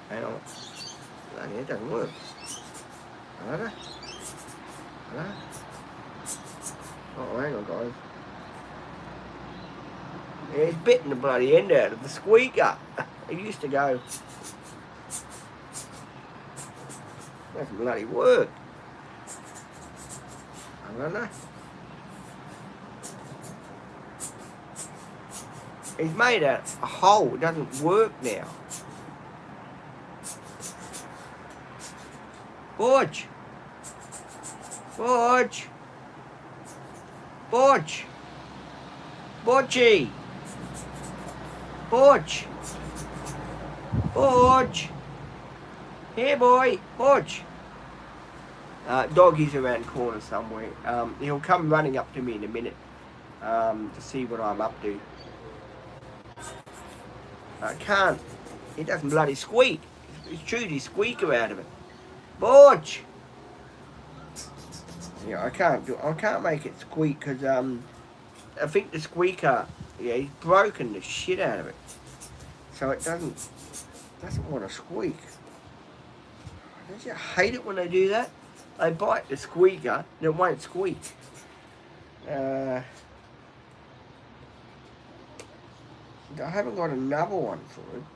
Hang on. It doesn't work. Hello? Oh, hang on, guys. Yeah, he's bitten the bloody end out of the squeaker. It used to go. That's bloody work. I don't know. He's made a hole. It doesn't work now. Borge. Borge. Borge. Borgie. Borge. Borge. Here, boy. Borge. Doggy's around the corner somewhere. He'll come running up to me in a minute to see what I'm up to. I can't. He doesn't bloody squeak. He's chewed his squeaker out of it. Borge. Yeah, I can't make it squeak because I think the squeaker, yeah, he's broken the shit out of it, so it doesn't want to squeak. Don't you hate it when they do that? They bite the squeaker and it won't squeak. I haven't got another one for him.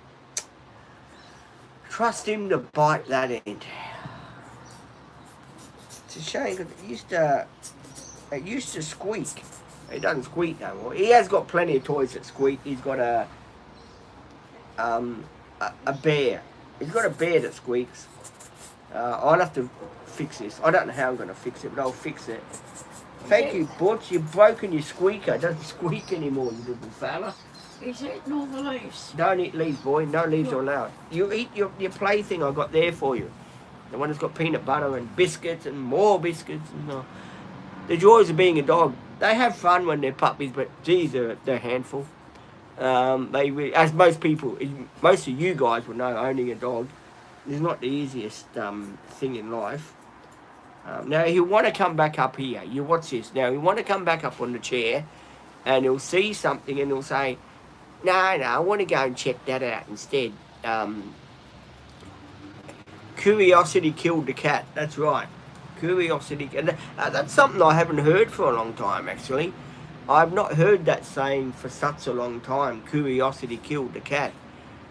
Trust him to bite that end. It's a shame because it used to squeak. It doesn't squeak no more. He has got plenty of toys that squeak. He's got a bear. He's got a bear that squeaks. I'll have to fix this. I don't know how I'm going to fix it, but I'll fix it. Thank you, Butch. You've broken your squeaker. It doesn't squeak anymore, you little fella. He's eating all the leaves. Don't eat leaves, boy. No leaves are allowed. You eat your plaything I got there for you. The one that's got peanut butter and biscuits and more biscuits. And, the joys of being a dog. They have fun when they're puppies, but geez, they're a handful. As most of you guys will know, owning a dog is not the easiest thing in life. Now he'll want to come back up here. You watch this. Now he'll want to come back up on the chair, and he'll see something, and he'll say, "No, I want to go and check that out instead." Curiosity killed the cat. That's right. Curiosity. And that's something I haven't heard for a long time, actually. I've not heard that saying for such a long time. Curiosity killed the cat.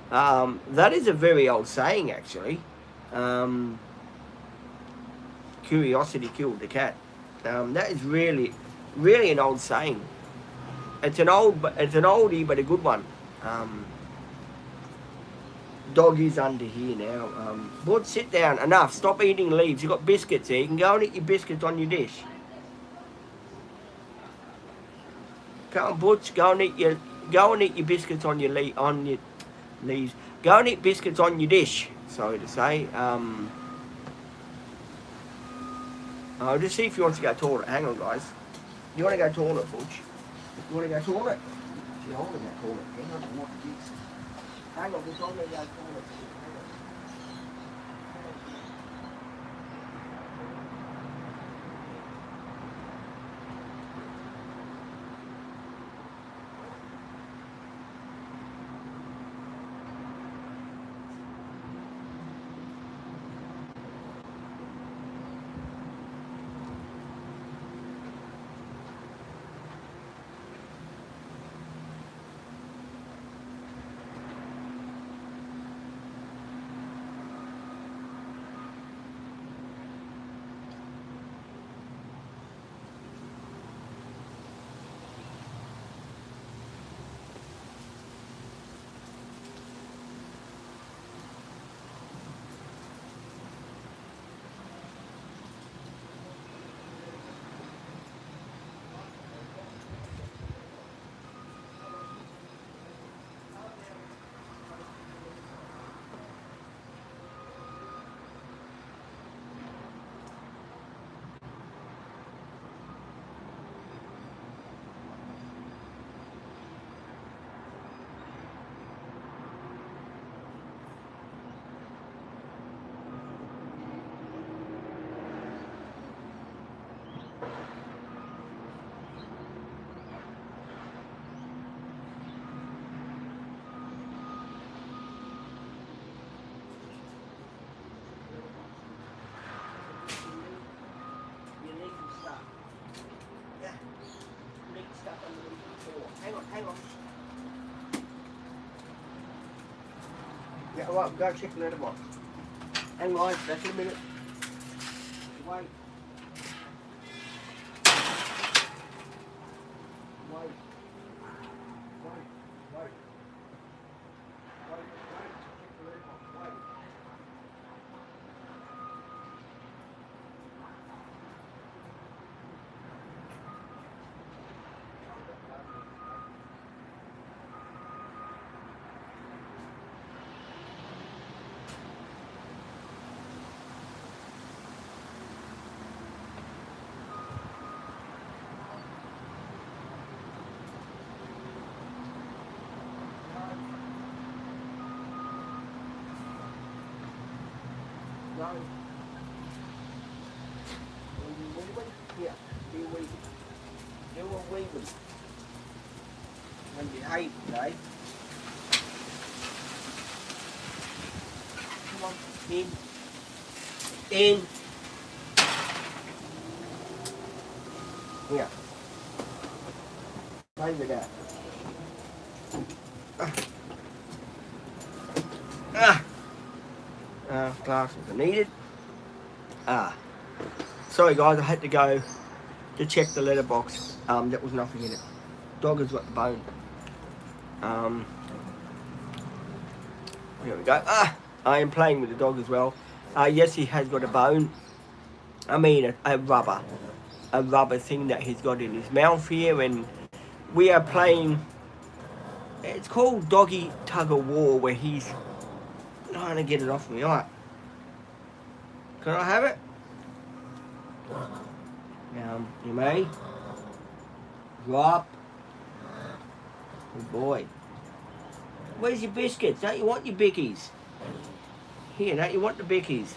That is a very old saying, actually. Curiosity killed the cat. That is really, really an old saying. It's an oldie, but a good one. Doggy's under here now. Bud, sit down. Enough. Stop eating leaves. You've got biscuits here. You can go and eat your biscuits on your dish. Come on, Butch. Go and eat your biscuits on your leaves. Go and eat biscuits on your dish. Sorry to say. I'll just see if he wants to go toilet. Hang on, guys. You want to go toilet, Butch? You want to go toilet? You're holding that toilet. Hang on, what it is. Hang on, we're going to go toilet. Hang on. Yeah, well, go check the letterbox. Hang on, that's a minute. Wait. Wait. Here, do a wee. Do a wee. When you hate today. Come on, in. In. Here. Play with that. Glasses are needed. Sorry guys, I had to go to check the letterbox. There was nothing in it. Dog has got the bone. Here we go. I am playing with the dog as well. Yes, he has got a bone. I mean a rubber thing that he's got in his mouth here, and we are playing. It's called Doggy Tug of War, where he's trying to get it off me. Alright. Can I have it? You may. Drop. Good boy. Where's your biscuits? Don't you want your bickies? Here, don't you want the bickies?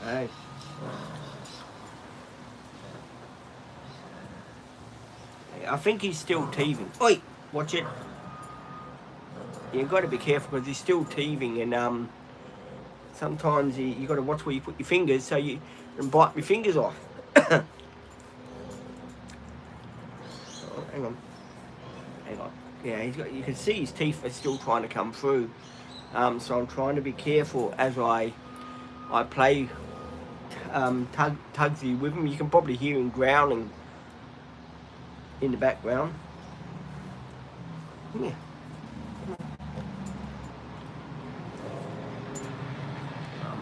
Hey. I think he's still teething. Oi! Watch it. You've got to be careful because he's still teething, and sometimes you got to watch where you put your fingers so you can bite your fingers off. Oh, hang on. Hang on. Yeah, you can see his teeth are still trying to come through. So I'm trying to be careful as I play Tugsy with him. You can probably hear him growling in the background. Yeah.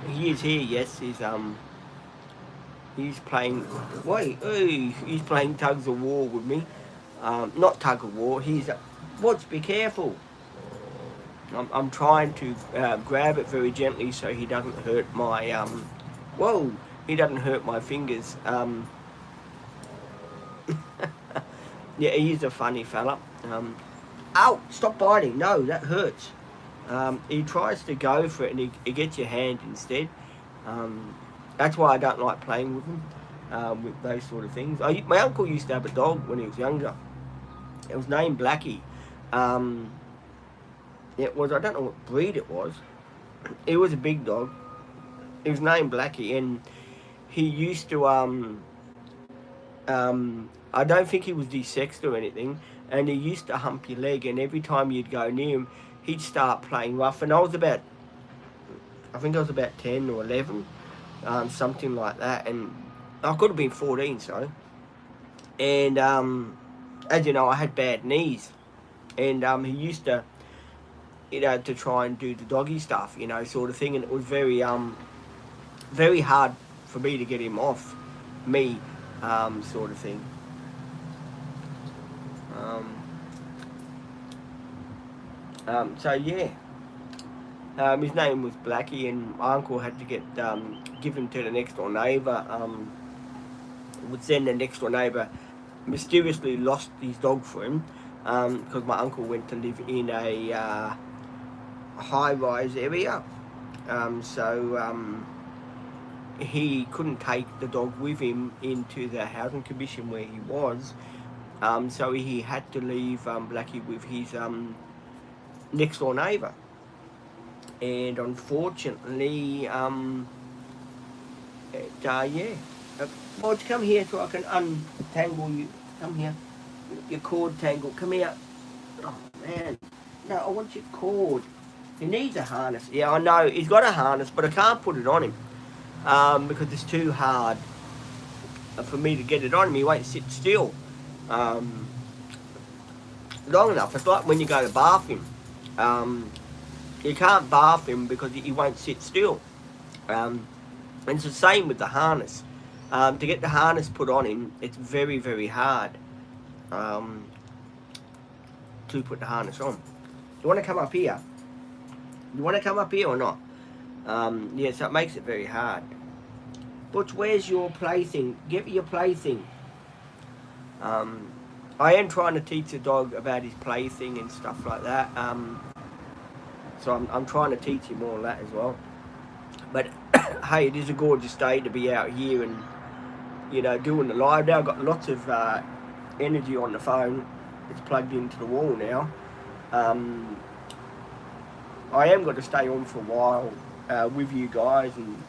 He is here, yes. He's playing. Wait, he's playing Tugs of War with me. Not Tug of War. Watch, be careful. I'm trying to grab it very gently so he doesn't hurt my. Whoa! He doesn't hurt my fingers. Yeah, he's a funny fella. Ow! Stop biting. No, that hurts. He tries to go for it and he gets your hand instead. That's why I don't like playing with him, with those sort of things. My uncle used to have a dog when he was younger. It was named Blackie. It was, I don't know what breed it was. It was a big dog. It was named Blackie, and he used to, I don't think he was desexed or anything, and he used to hump your leg, and every time you'd go near him, he'd start playing rough. And I think I was about 10 or 11, something like that, and I could have been 14, so. And as you know, I had bad knees, and he used to, to try and do the doggy stuff, sort of thing, and it was very hard for me to get him off me, sort of thing. So yeah, his name was Blackie, and my uncle had to get give him to the next door neighbour. Would send the next door neighbour mysteriously lost his dog for him, because my uncle went to live in a high-rise area, so he couldn't take the dog with him into the housing commission where he was, so he had to leave Blackie with his next door neighbour, and unfortunately, well, come here so I can untangle you. Come here, your cord tangle. Come here. Oh man, no, I want your cord. He needs a harness. Yeah, I know he's got a harness, but I can't put it on him because it's too hard for me to get it on him. He won't sit still long enough. It's like when you go to bath him. You can't bath him because he won't sit still. And it's the same with the harness. To get the harness put on him, it's very, very hard to put the harness on. You want to come up here? You want to come up here or not? Yeah, so it makes it very hard. Butch, where's your plaything? Get me your plaything. I am trying to teach the dog about his plaything and stuff like that. So I'm trying to teach him all that as well. But hey, it is a gorgeous day to be out here and, you know, doing the live. Now I've got lots of energy on the phone. It's plugged into the wall now. Um, I am going to stay on for a while with you guys and,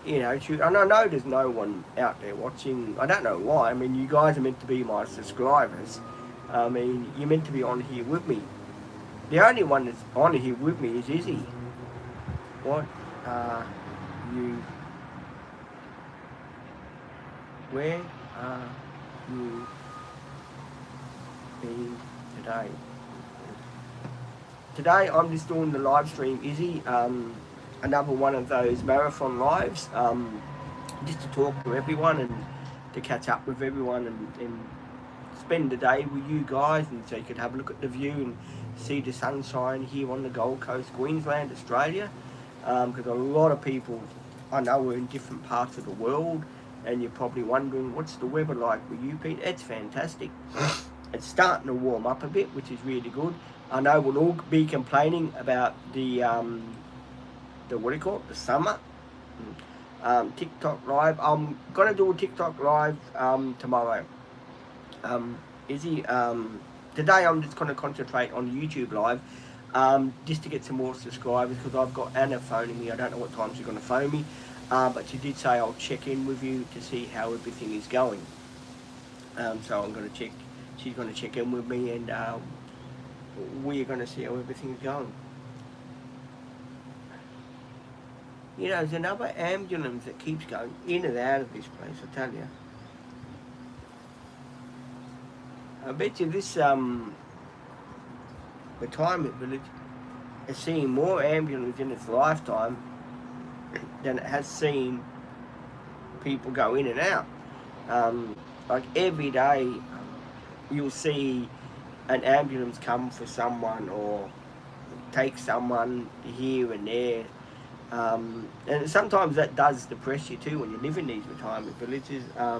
you know, and I know there's no one out there watching. I don't know why. I mean, you guys are meant to be my subscribers. I mean, you're meant to be on here with me. The only one that's on here with me is Izzy. What are you? Where are you been today? Today I'm just doing the live stream, Izzy. Another one of those marathon lives, just to talk to everyone and to catch up with everyone and spend the day with you guys, and so you could have a look at the view and see the sunshine here on the Gold Coast, Queensland, Australia. Because a lot of people I know are in different parts of the world, and you're probably wondering what's the weather like with you, Pete. It's fantastic. It's starting to warm up a bit, which is really good. I know we'll all be complaining about the what do you call it, the summer. TikTok live. I'm gonna do a TikTok live tomorrow. Izzy, today I'm just gonna concentrate on the YouTube live, just to get some more subscribers, because I've got Anna phoning me. I don't know what time she's gonna phone me, but she did say I'll check in with you to see how everything is going. So I'm gonna check. She's gonna check in with me, and we're gonna see how everything's going. You know, there's another ambulance that keeps going in and out of this place, I tell you. I bet you this retirement village has seen more ambulances in its lifetime than it has seen people go in and out. Like every day you'll see an ambulance come for someone or take someone here and there. And sometimes that does depress you too when you live in these retirement villages. I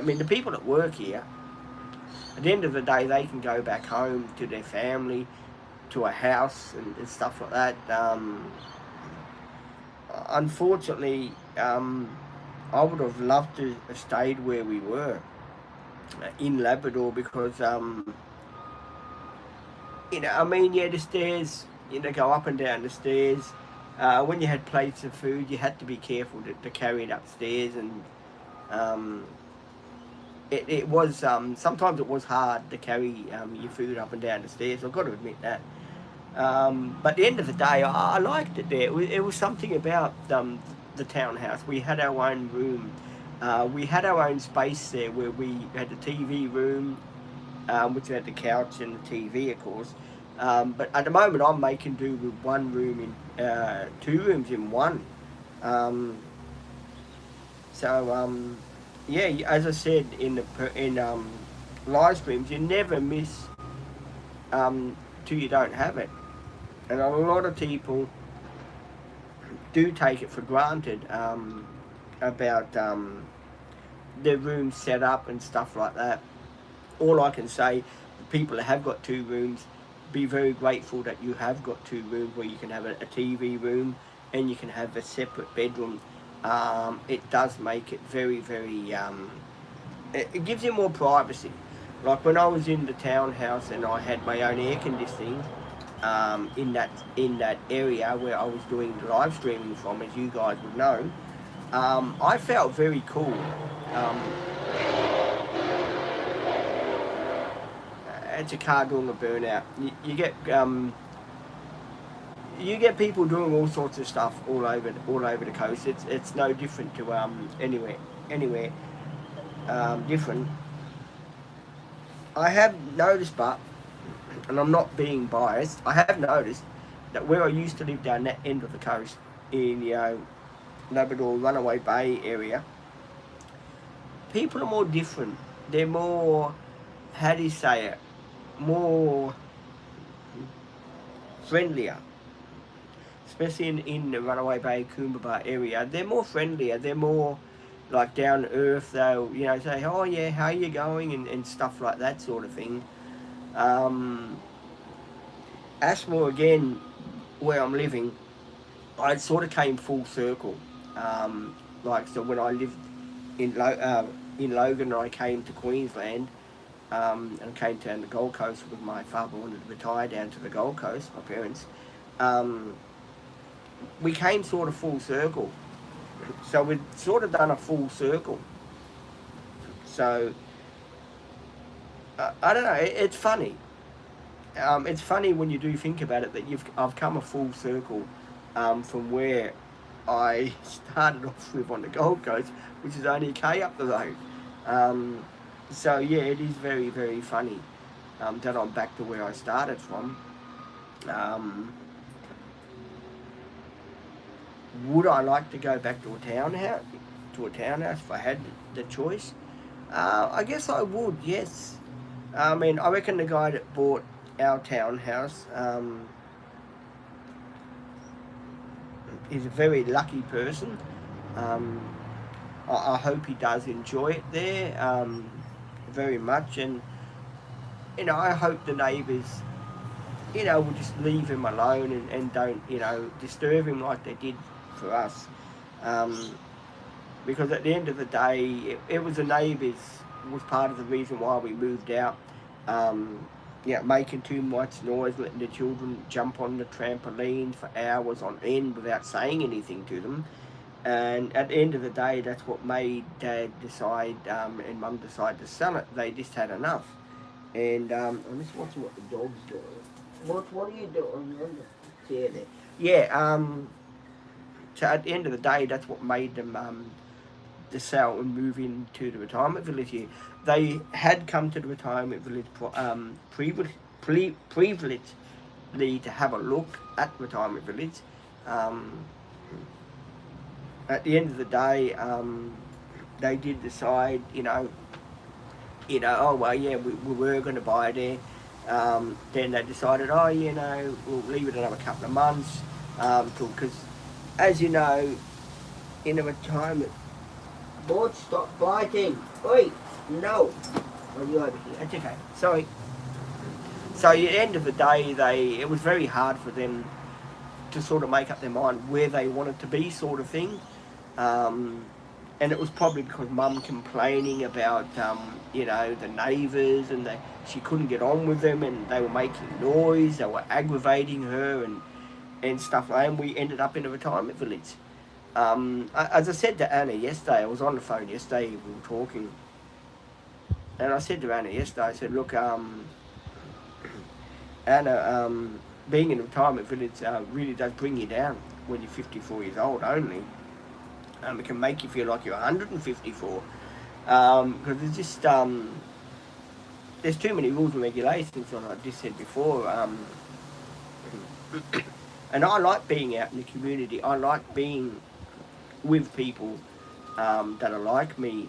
mean, the people that work here, at the end of the day, they can go back home to their family, to a house and stuff like that. Unfortunately, I would have loved to have stayed where we were in Labrador, because, you know, I mean, yeah, the stairs, you know, go up and down the stairs. When you had plates of food, you had to be careful to carry it upstairs, and it was sometimes it was hard to carry your food up and down the stairs. I've got to admit that. But at the end of the day, I liked it there. It was something about the townhouse. We had our own room. We had our own space there where we had the TV room, which had the couch and the TV, of course. But at the moment, I'm making do with one room in two rooms in one. Yeah, as I said in live streams, you never miss till you don't have it, and a lot of people do take it for granted about their rooms set up and stuff like that. All I can say, people that have got two rooms, be very grateful that you have got two rooms where you can have a TV room and you can have a separate bedroom. It does make it very, very, it gives you more privacy. Like when I was in the townhouse and I had my own air conditioning in that area where I was doing the live streaming from, as you guys would know, I felt very cool. It's a car doing a burnout. You get people doing all sorts of stuff all over the coast. It's no different to anywhere different. I have noticed, but, and I'm not being biased, I have noticed that where I used to live down that end of the coast in Labrador Runaway Bay area, people are more different. They're more, how do you say it, more friendlier. Especially in the Runaway Bay, Coombaba area, they're more friendlier. They're more like down to earth. They'll, you know, say, "Oh yeah, how are you going?" and stuff like that sort of thing. Ashmore again, where I'm living, I sort of came full circle. Like, so when I lived in Logan, I came to Queensland, and came down to the Gold Coast because my father wanted to retire down to the Gold Coast, my parents. Um, we came sort of full circle. So we'd sort of done a full circle. So, I don't know, it's funny. It's funny when you do think about it that I've come a full circle from where I started off with on the Gold Coast, which is only a K up the road. So yeah, it is very, very funny that I'm back to where I started from. Would I like to go back to a townhouse? If I had the choice? I guess I would. Yes. I mean, I reckon the guy that bought our townhouse is a very lucky person. I hope he does enjoy it there very much, and I hope the neighbours, will just leave him alone and don't, disturb him like they did for us. Because at the end of the day, it was the neighbours was part of the reason why we moved out. Making too much noise, letting the children jump on the trampoline for hours on end without saying anything to them. And at the end of the day, that's what made Dad decide and Mum decide to sell it. They just had enough. And I'm just watching what the dog's doing. What are you doing? Yeah, so at the end of the day, that's what made them to sell and move into the retirement village here. They had come to the retirement village privilegedly to have a look at retirement village. At the end of the day, they did decide, oh well, yeah, we were going to buy there. Then they decided, we'll leave it another couple of months, because, as you know, in a retirement board, stop biting. Oi, no. Are you over here? It's okay. Sorry. So at the end of the day, it was very hard for them to sort of make up their mind where they wanted to be, sort of thing. And it was probably because Mum complaining about, the neighbours, and she couldn't get on with them, and they were making noise, they were aggravating her, and stuff like that. And we ended up in a retirement village. As I said to Anna yesterday, I was on the phone yesterday, we were talking, and I said to Anna yesterday, I said, look, Anna, being in a retirement village really does bring you down when you're 54 years old only. It can make you feel like you're 154, because it's just, there's too many rules and regulations, like I just said before. And I like being out in the community. I like being with people that are like me,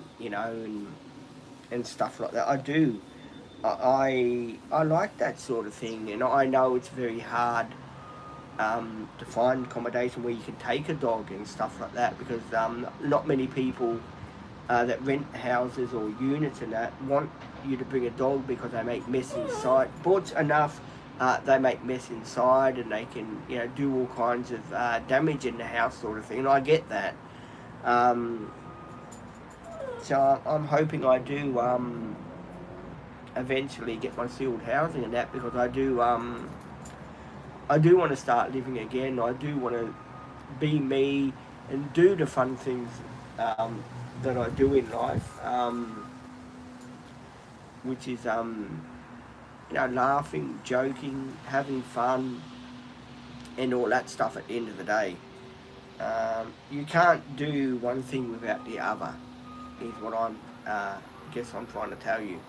and stuff like that. I do. I like that sort of thing, and I know it's very hard to find accommodation where you can take a dog and stuff like that, because not many people that rent houses or units and that want you to bring a dog because they make mess inside. But enough, they make mess inside, and they can do all kinds of damage in the house, sort of thing. And I get that. So I'm hoping I do eventually get my sealed housing and that, because I do want to start living again. I do want to be me and do the fun things that I do in life, which is laughing, joking, having fun, and all that stuff at the end of the day. You can't do one thing without the other, is what I'm trying to tell you.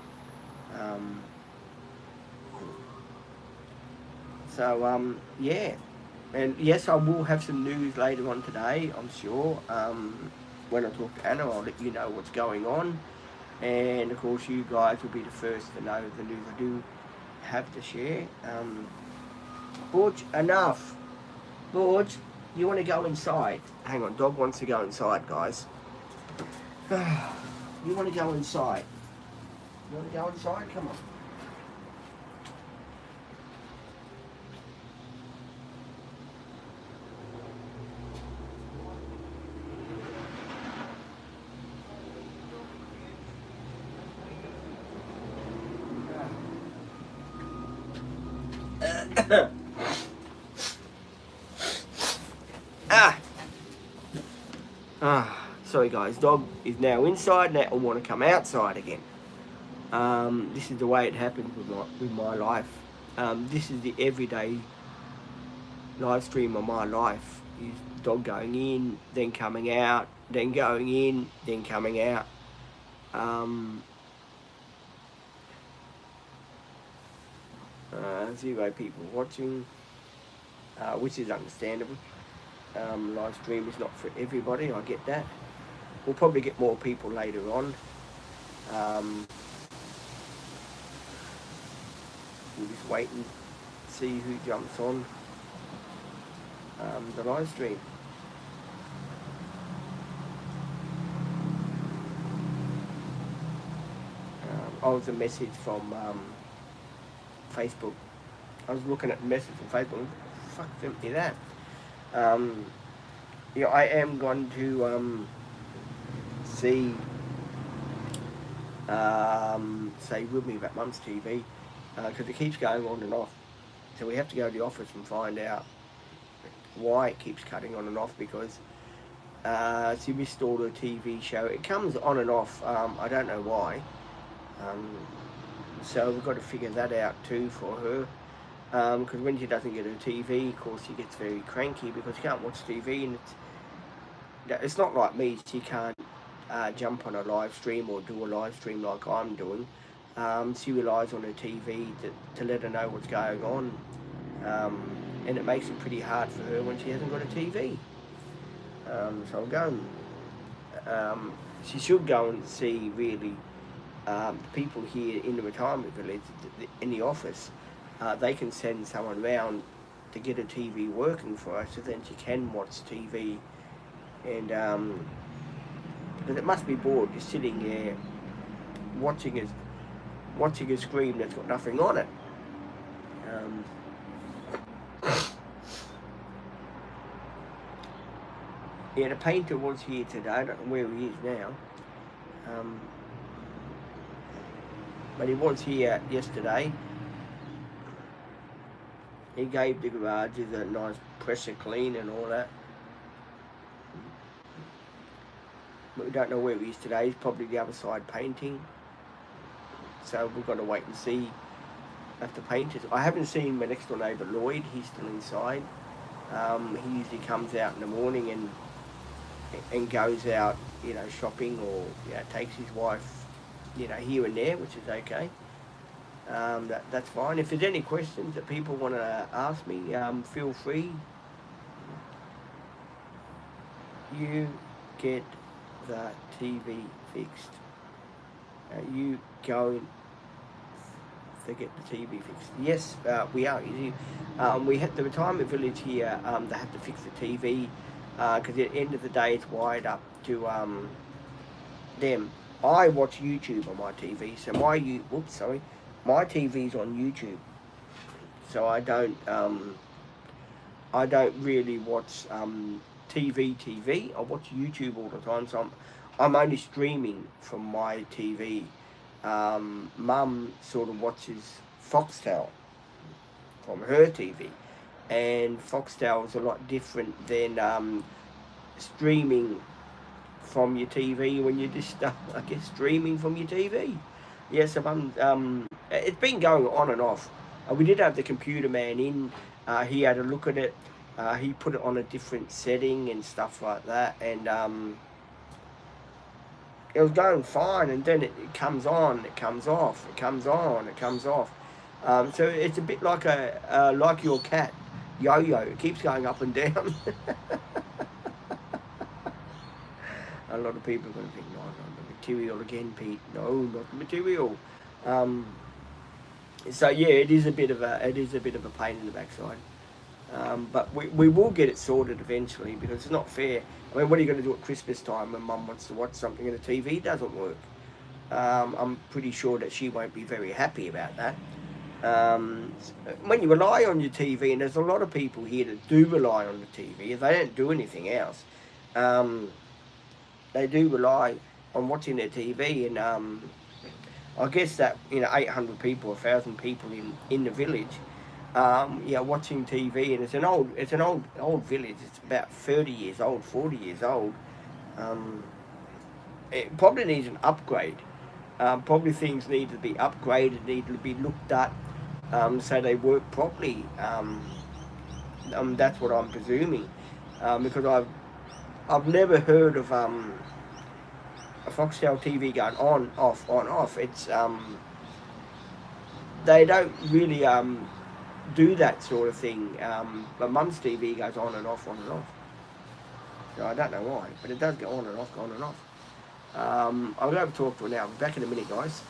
Yeah, and yes, I will have some news later on today, I'm sure. When I talk to Anna, I'll let you know what's going on, and of course you guys will be the first to know the news I do have to share. Borge, enough. Borge, you want to go inside? Hang on, dog wants to go inside, guys. You want to go inside? You want to go inside? Come on. Sorry guys, dog is now inside, now I want to come outside again. This is the way it happens with my life. This is the everyday live stream of my life. Is dog going in, then coming out, then going in, then coming out. Zero people watching, which is understandable. Live stream is not for everybody, I get that. We'll probably get more people later on. We'll just wait and see who jumps on the live stream. I was a message from Facebook. I was looking at the message from Facebook. Fuck them, do that. Yeah, I am going to see say with me about Mum's TV because it keeps going on and off. So we have to go to the office and find out why it keeps cutting on and off, because she missed all the TV show. It comes on and off. I don't know why. So we've got to figure that out too for her. Because when she doesn't get her TV, of course, she gets very cranky because she can't watch TV, and it's not like me. She can't jump on a live stream or do a live stream like I'm doing. She relies on her TV to let her know what's going on, and it makes it pretty hard for her when she hasn't got a TV. So I'm going. She should go and see really the people here in the retirement village, in the office. They can send someone round to get a TV working for her, so then she can watch TV. And but it must be bored just sitting there watching a screen that's got nothing on it. Yeah, the painter was here today. I don't know where he is now. But he was here yesterday. He gave the garages a nice pressure clean and all that. But we don't know where he is today. He's probably the other side painting. So we've got to wait and see if the painters. I haven't seen my next door neighbour Lloyd. He's still inside. He usually comes out in the morning and goes out, you know, shopping, or takes his wife, here and there, which is okay. That's fine. If there's any questions that people want to ask me, feel free. You get the TV fixed. You go to get the TV fixed. Yes, we are. We have the retirement village here. They have to fix the TV because at the end of the day, it's wired up to them. I watch YouTube on my TV, so my TV's on YouTube. So I don't really watch TV. I watch YouTube all the time. So I'm only streaming from my TV. Mum sort of watches Foxtel from her TV, and Foxtel is a lot different than streaming from your TV when you just streaming from your TV. Yes, it's been going on and off. We did have the computer man in. He had a look at it. He put it on a different setting and stuff like that, and it was going fine. And then it comes on, it comes off, it comes on, it comes off. So it's a bit like like your cat, Yo-Yo. It keeps going up and down. A lot of people are going to think, no, not the material again, Pete. No, not the material. So yeah, it is a bit of a pain in the backside. But we will get it sorted eventually, because it's not fair. I mean, what are you going to do at Christmas time when Mum wants to watch something and the TV doesn't work? I'm pretty sure that she won't be very happy about that. When you rely on your TV, and there's a lot of people here that do rely on the TV, if they don't do anything else, they do rely on watching their TV, and I guess that 800 people, 1,000 people in the village, yeah, watching TV, and it's an old village. It's about 30 years old, 40 years old. Um, it probably needs an upgrade. Probably things need to be upgraded, need to be looked at, so they work properly. That's what I'm presuming, because I've never heard of a Foxtel TV going on, off, on, off. It's they don't really do that sort of thing. But Mum's TV goes on and off. So I don't know why, but it does go on and off, go on and off. I'll go over talk to her now. I'll be back in a minute, guys.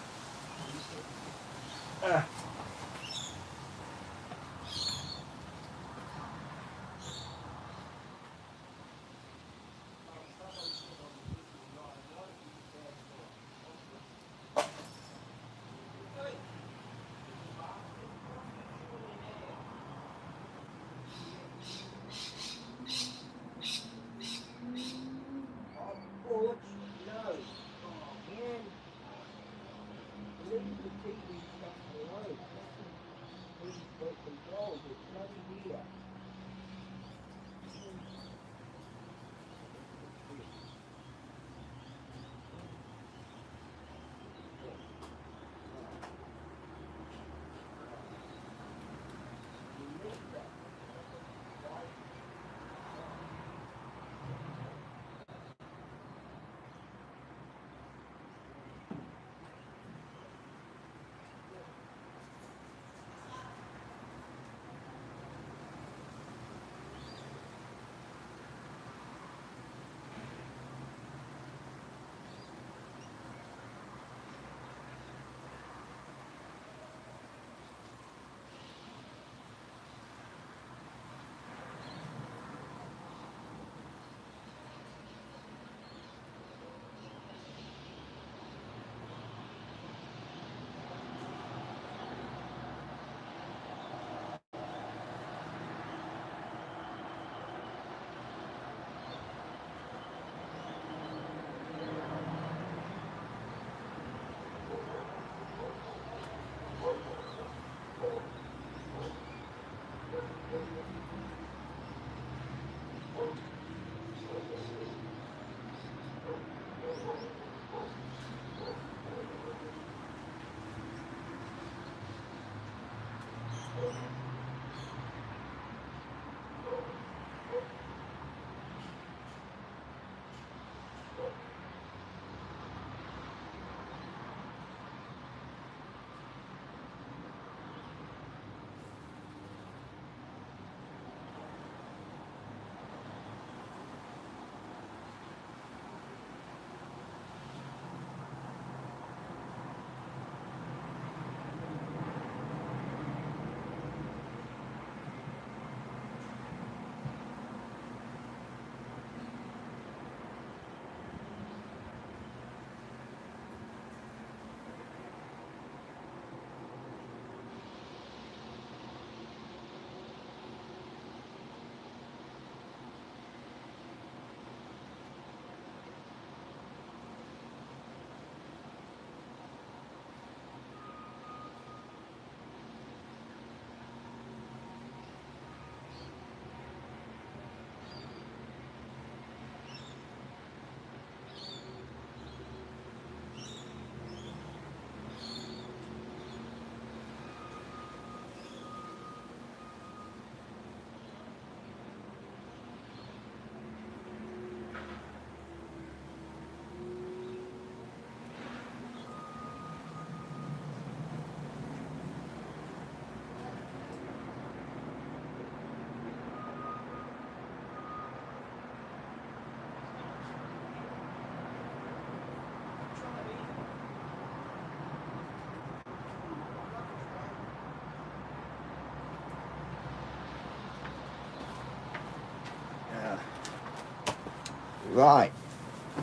Right.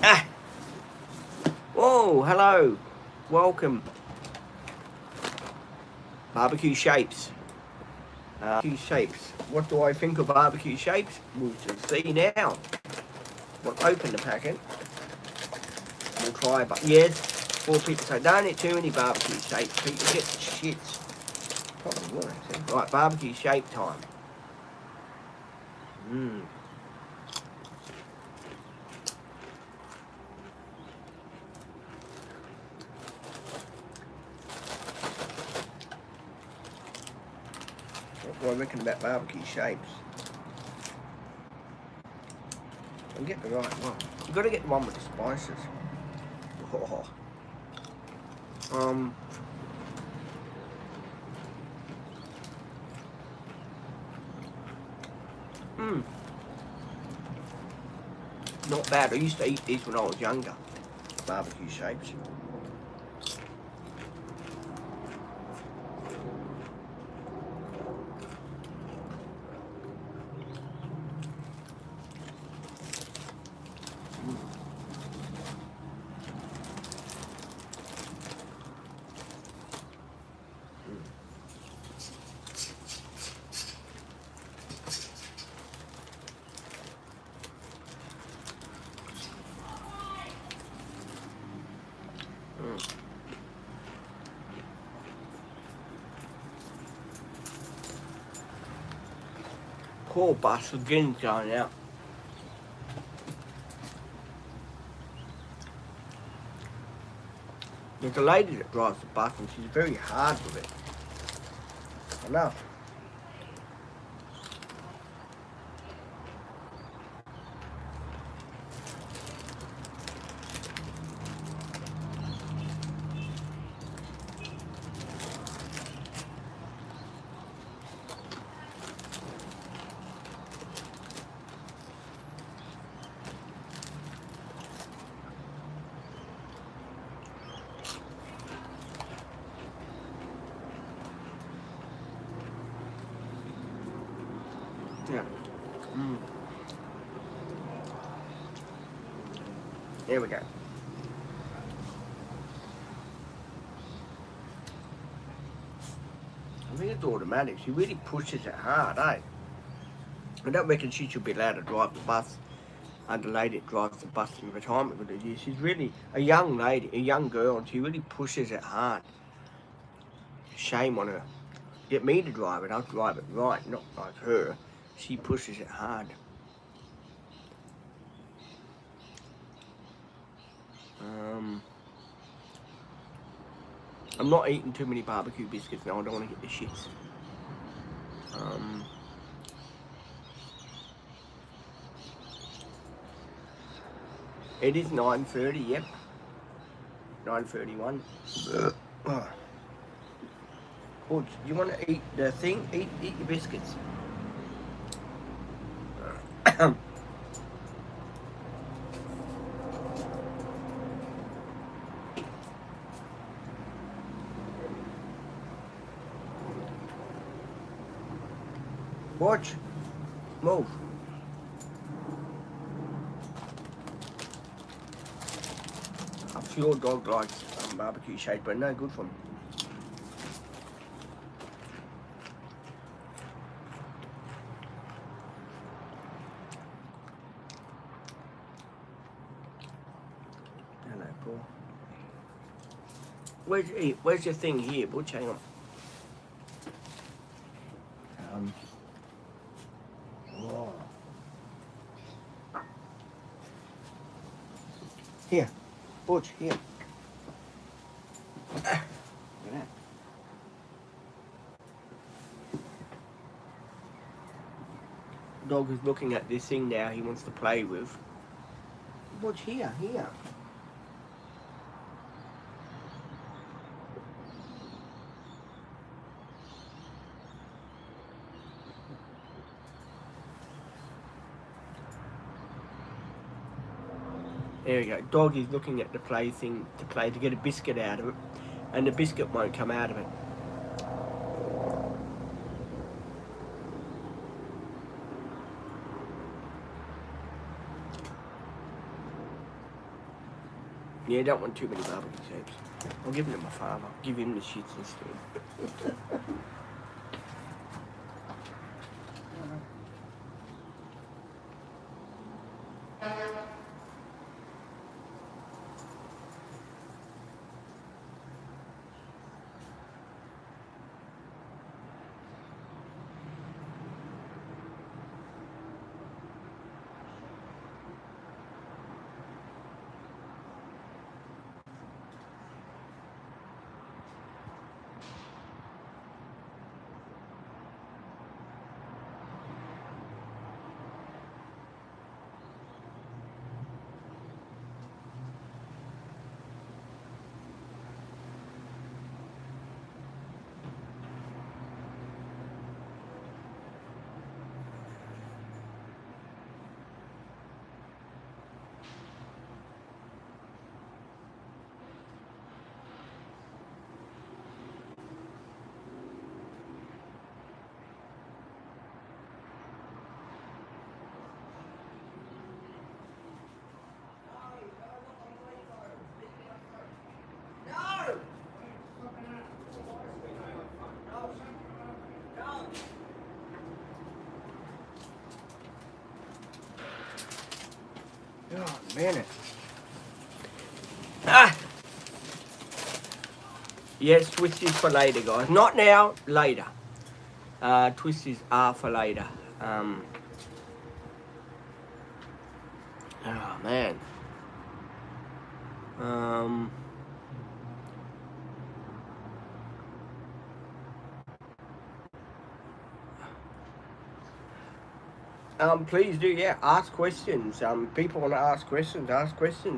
Ah. Whoa, hello. Welcome. Barbecue shapes. Barbecue shapes. What do I think of barbecue shapes? We'll see now. We'll open the packet. We'll try, but yes, 4 people say, don't eat too many barbecue shapes. People get shits. Probably will, actually. Right, barbecue shape time. Mmm. What do I reckon about barbecue shapes? I'll get the right one. You've got to get the one with the spices. Oh. Mmm. Not bad. I used to eat these when I was younger. Barbecue shapes. Poor bus again going out. There's a lady that drives the bus and she's very hard with it. I know. Yeah. There we go. I think it's automatic. She really pushes it hard, eh? I don't reckon she should be allowed to drive the bus. And the lady that drives the bus in retirement with her. She's really a young lady, a young girl, and she really pushes it hard. Shame on her. Get me to drive it, I'll drive it right, not like her. She pushes it hard. I'm not eating too many barbecue biscuits now. I don't want to get the shits. It is 9:30. Yep. 9:31. Oh, you want to eat the thing? Eat your biscuits. Watch. Move. I'm sure dog likes barbecue shake, but no good for him. Hello, Paul. Where's your thing here, Butch? Hang on. Oh. Here, Butch, here. Look at that. Dog is looking at this thing now he wants to play with. Butch, here. There we go. Dog is looking at the play thing to get a biscuit out of it, and the biscuit won't come out of it. Yeah, don't want too many barbecue shapes. I'll give them to my father. I'll give him the shits instead. Bene. Ah! Yes, twisties for later, guys. Not now, later. Twisties are for later. Oh, man. Please do, yeah, ask questions. People want to ask questions.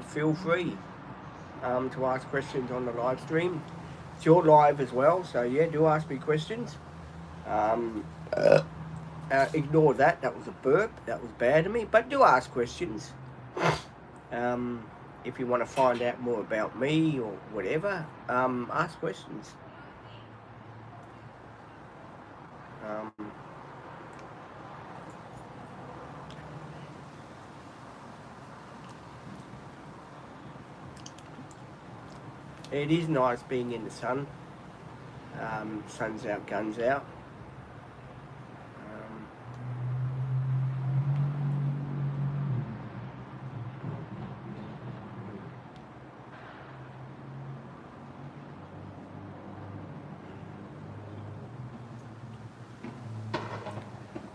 Feel free to ask questions on the live stream. It's your live as well, so yeah, do ask me questions. Ignore that. That was a burp. That was bad of me. But do ask questions. If you want to find out more about me or whatever, ask questions. It is nice being in the sun. Sun's out, guns out.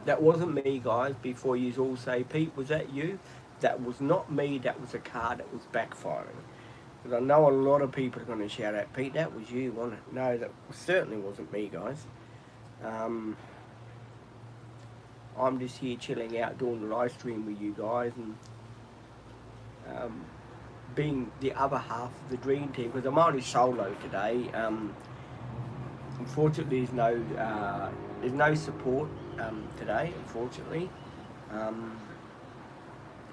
That wasn't me, guys, before you all say, Pete, was that you? That was not me, that was a car that was backfiring. Because I know a lot of people are going to shout out, Pete, that was you, wasn't it? No, that certainly wasn't me, guys. I'm just here chilling out, doing the live stream with you guys, and being the other half of the dream team, because I'm only solo today. Unfortunately, there's no support today, unfortunately.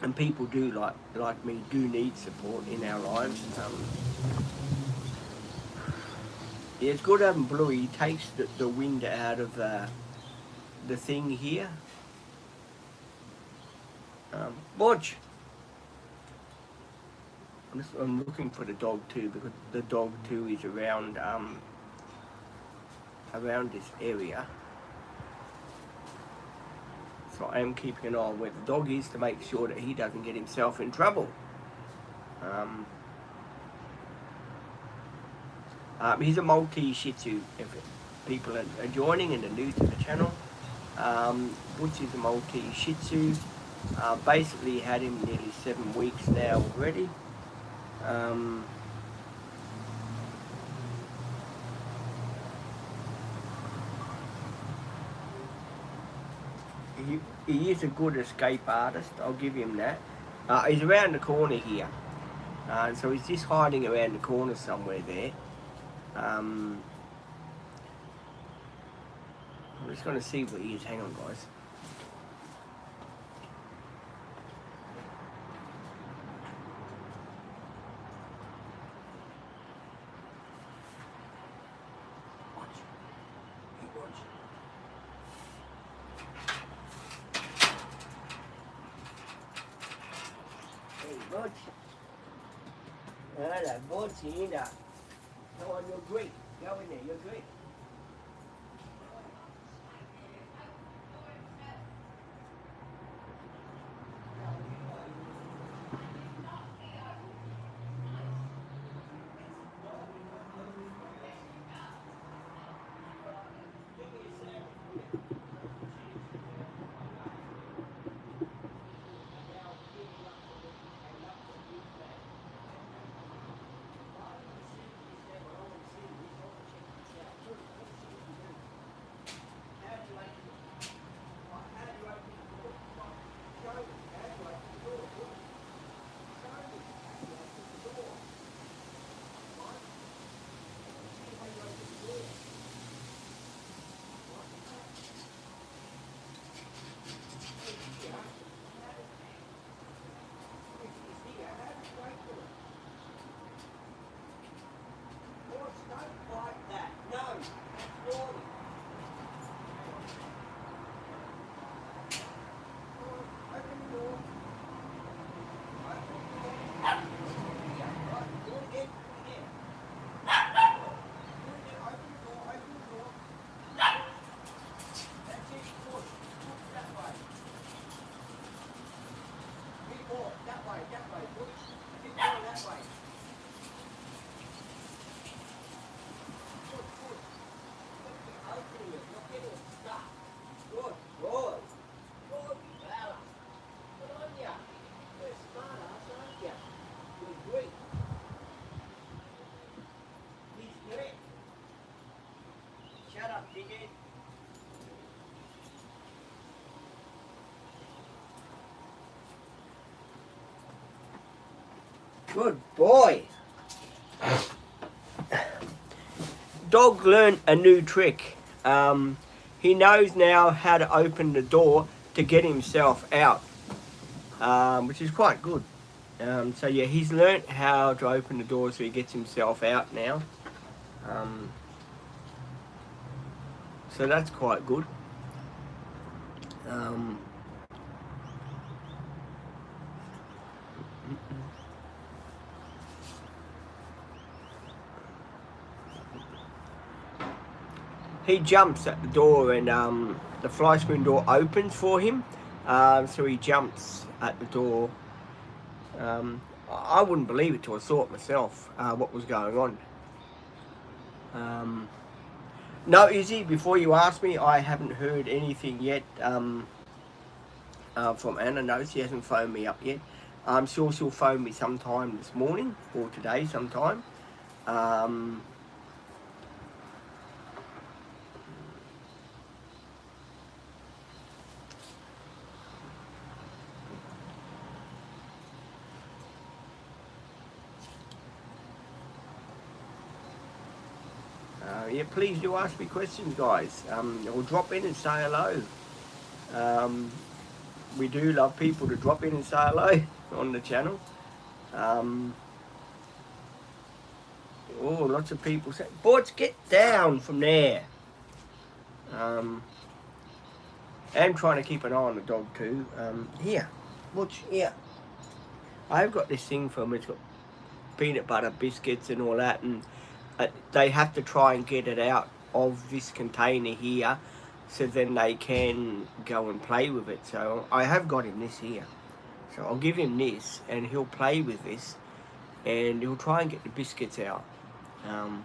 And people do like me do need support in our lives. Yeah, it's good having Bluey. He takes the wind out of the thing here. Bodge. I'm looking for the dog too, because the dog too is around this area. So I am keeping an eye on where the dog is to make sure that he doesn't get himself in trouble. He's a Maltese Shih Tzu. If people are joining and are new to the channel, Butch is a Maltese Shih Tzu. Basically had him nearly 7 weeks now already. He is a good escape artist, I'll give him that. He's around the corner here. So he's just hiding around the corner somewhere there. I'm just going to see where he is. Hang on, guys. Butch. Hello, Butch. Come on, you're great. Go in there, you're great. Chicken. Good boy. Dog learned a new trick. He knows now how to open the door to get himself out, which is quite good. So yeah, he's learnt how to open the door so he gets himself out now. So that's quite good. He jumps at the door and the fly screen door opens for him. So he jumps at the door. I wouldn't believe it till I saw it myself, what was going on. No, Izzy, before you ask me, I haven't heard anything yet from Anna. No, she hasn't phoned me up yet. I'm sure she'll phone me sometime this morning or today sometime. Yeah, please do ask me questions, guys. Or drop in and say hello. We do love people to drop in and say hello on the channel. Oh, lots of people say, "Boys, get down from there." I'm trying to keep an eye on the dog too. Here, watch here. I've got this thing for him. It's got peanut butter biscuits and all that, and they have to try and get it out of this container here, so then they can go and play with it. So I have got him this here. So I'll give him this, and he'll play with this, and he'll try and get the biscuits out. So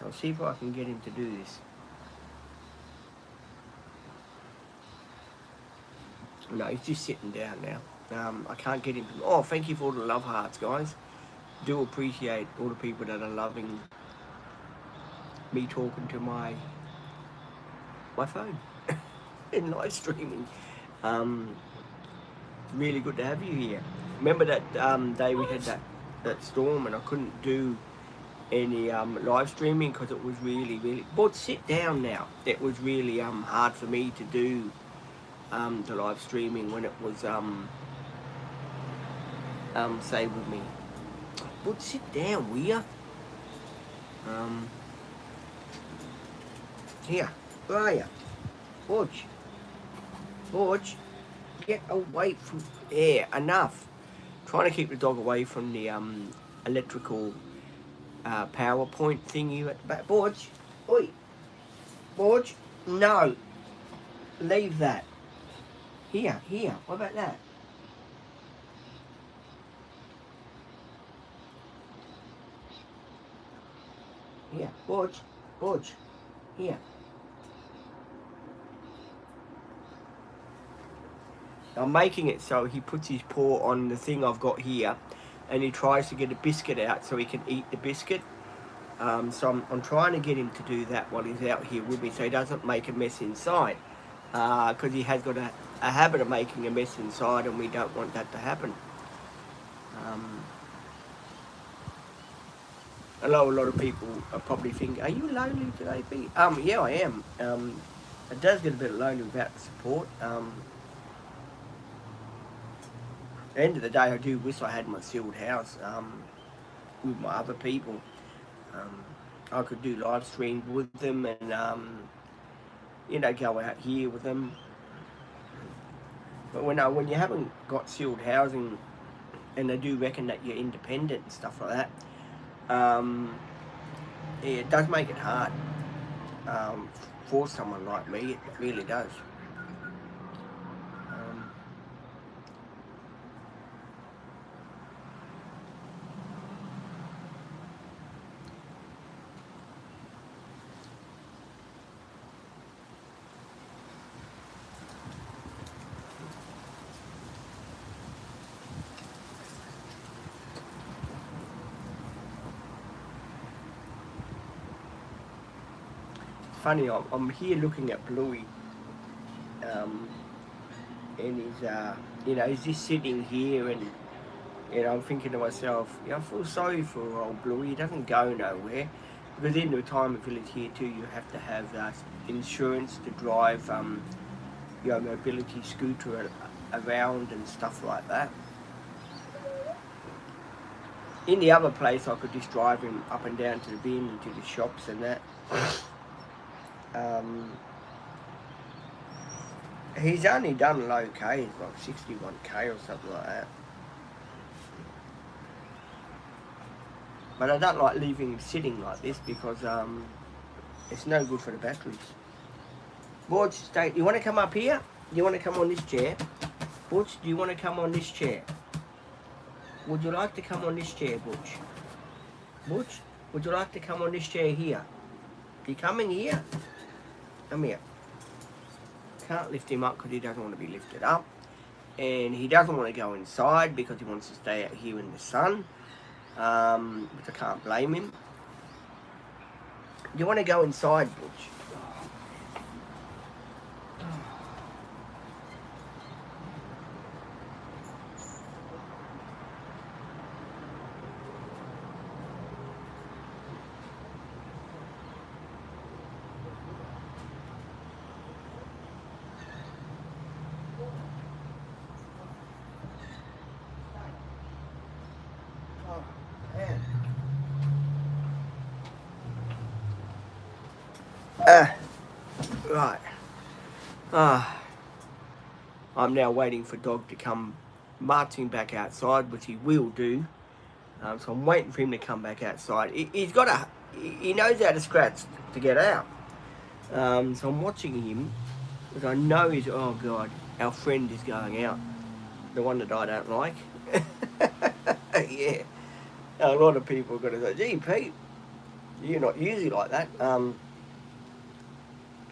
I'll see if I can get him to do this. No, he's just sitting down now. I can't get him to... Oh, thank you for all the love hearts, guys. Do appreciate all the people that are loving me talking to my phone in live streaming. Really good to have you here. Remember that day we had that storm and I couldn't do any live streaming because it was really... But sit down now. It was really hard for me to do the live streaming when it was say with me. But sit down, will ya? Here, where are ya? Borge, get away from there. Enough. Trying to keep the dog away from the electrical PowerPoint thingy at the back. Borge, oi, Borge, no, leave that. Here, what about that? Here, Borge, here. I'm making it so he puts his paw on the thing I've got here and he tries to get a biscuit out so he can eat the biscuit. So I'm trying to get him to do that while he's out here with me so he doesn't make a mess inside. Because he has got a habit of making a mess inside and we don't want that to happen. I know a lot of people are probably thinking, are you lonely today, Pete? Yeah, I am. It does get a bit lonely without the support. At the end of the day, I do wish I had my sealed house with my other people. I could do live streams with them and, you know, go out here with them. But when you haven't got sealed housing and they do reckon that you're independent and stuff like that, yeah, it does make it hard for someone like me. It really does. funny. I'm here looking at Bluey, and he's just sitting here, and I'm thinking to myself, I feel sorry for old Bluey. He doesn't go nowhere, because in the retirement village here too, you have to have insurance to drive your mobility scooter around and stuff like that. In the other place, I could just drive him up and down to the bin and to the shops and that. He's only done low K, it's like 61K or something like that. But I don't like leaving him sitting like this because it's no good for the batteries. Butch, you want to come up here? You want to come on this chair? Butch, do you want to come on this chair? Would you like to come on this chair, Butch? Butch, would you like to come on this chair here? You coming here? Come here. Can't lift him up because he doesn't want to be lifted up. And he doesn't want to go inside because he wants to stay out here in the sun. Which I can't blame him. You want to go inside, Butch? Right. I'm now waiting for Dog to come marching back outside, which he will do. So I'm waiting for him to come back outside. He knows how to scratch to get out. So I'm watching him because I know oh God, our friend is going out. The one that I don't like. Yeah. A lot of people are going to say, gee, Pete, you're not usually like that.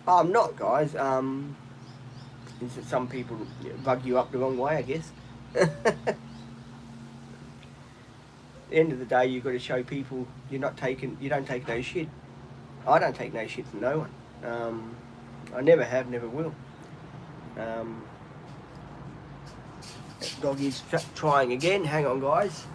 I'm not, guys. Some people bug you up the wrong way, I guess. At the end of the day, you've got to show people you don't take no shit. I don't take no shit from no one. I never have, never will. Dog is trying again. Hang on, guys.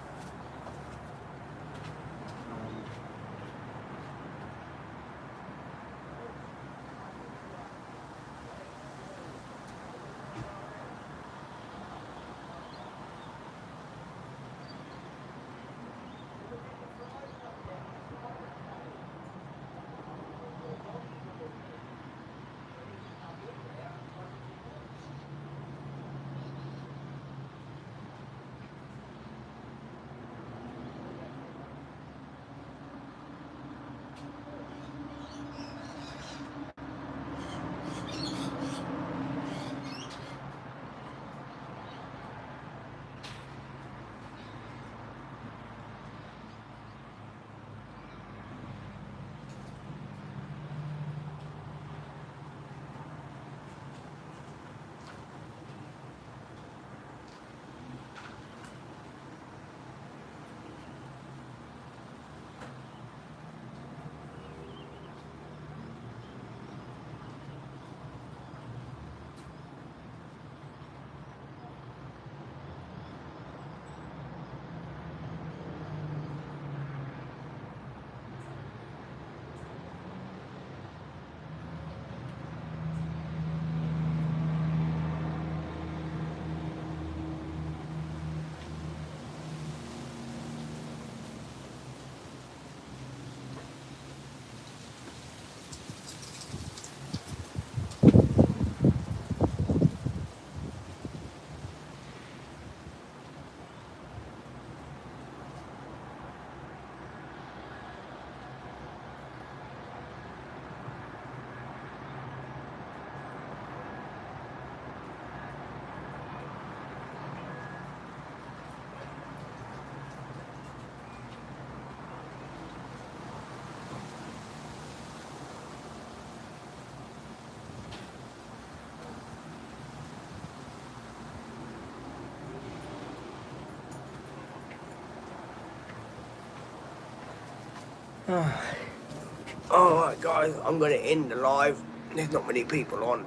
Alright guys, I'm going to end the live. There's not many people on.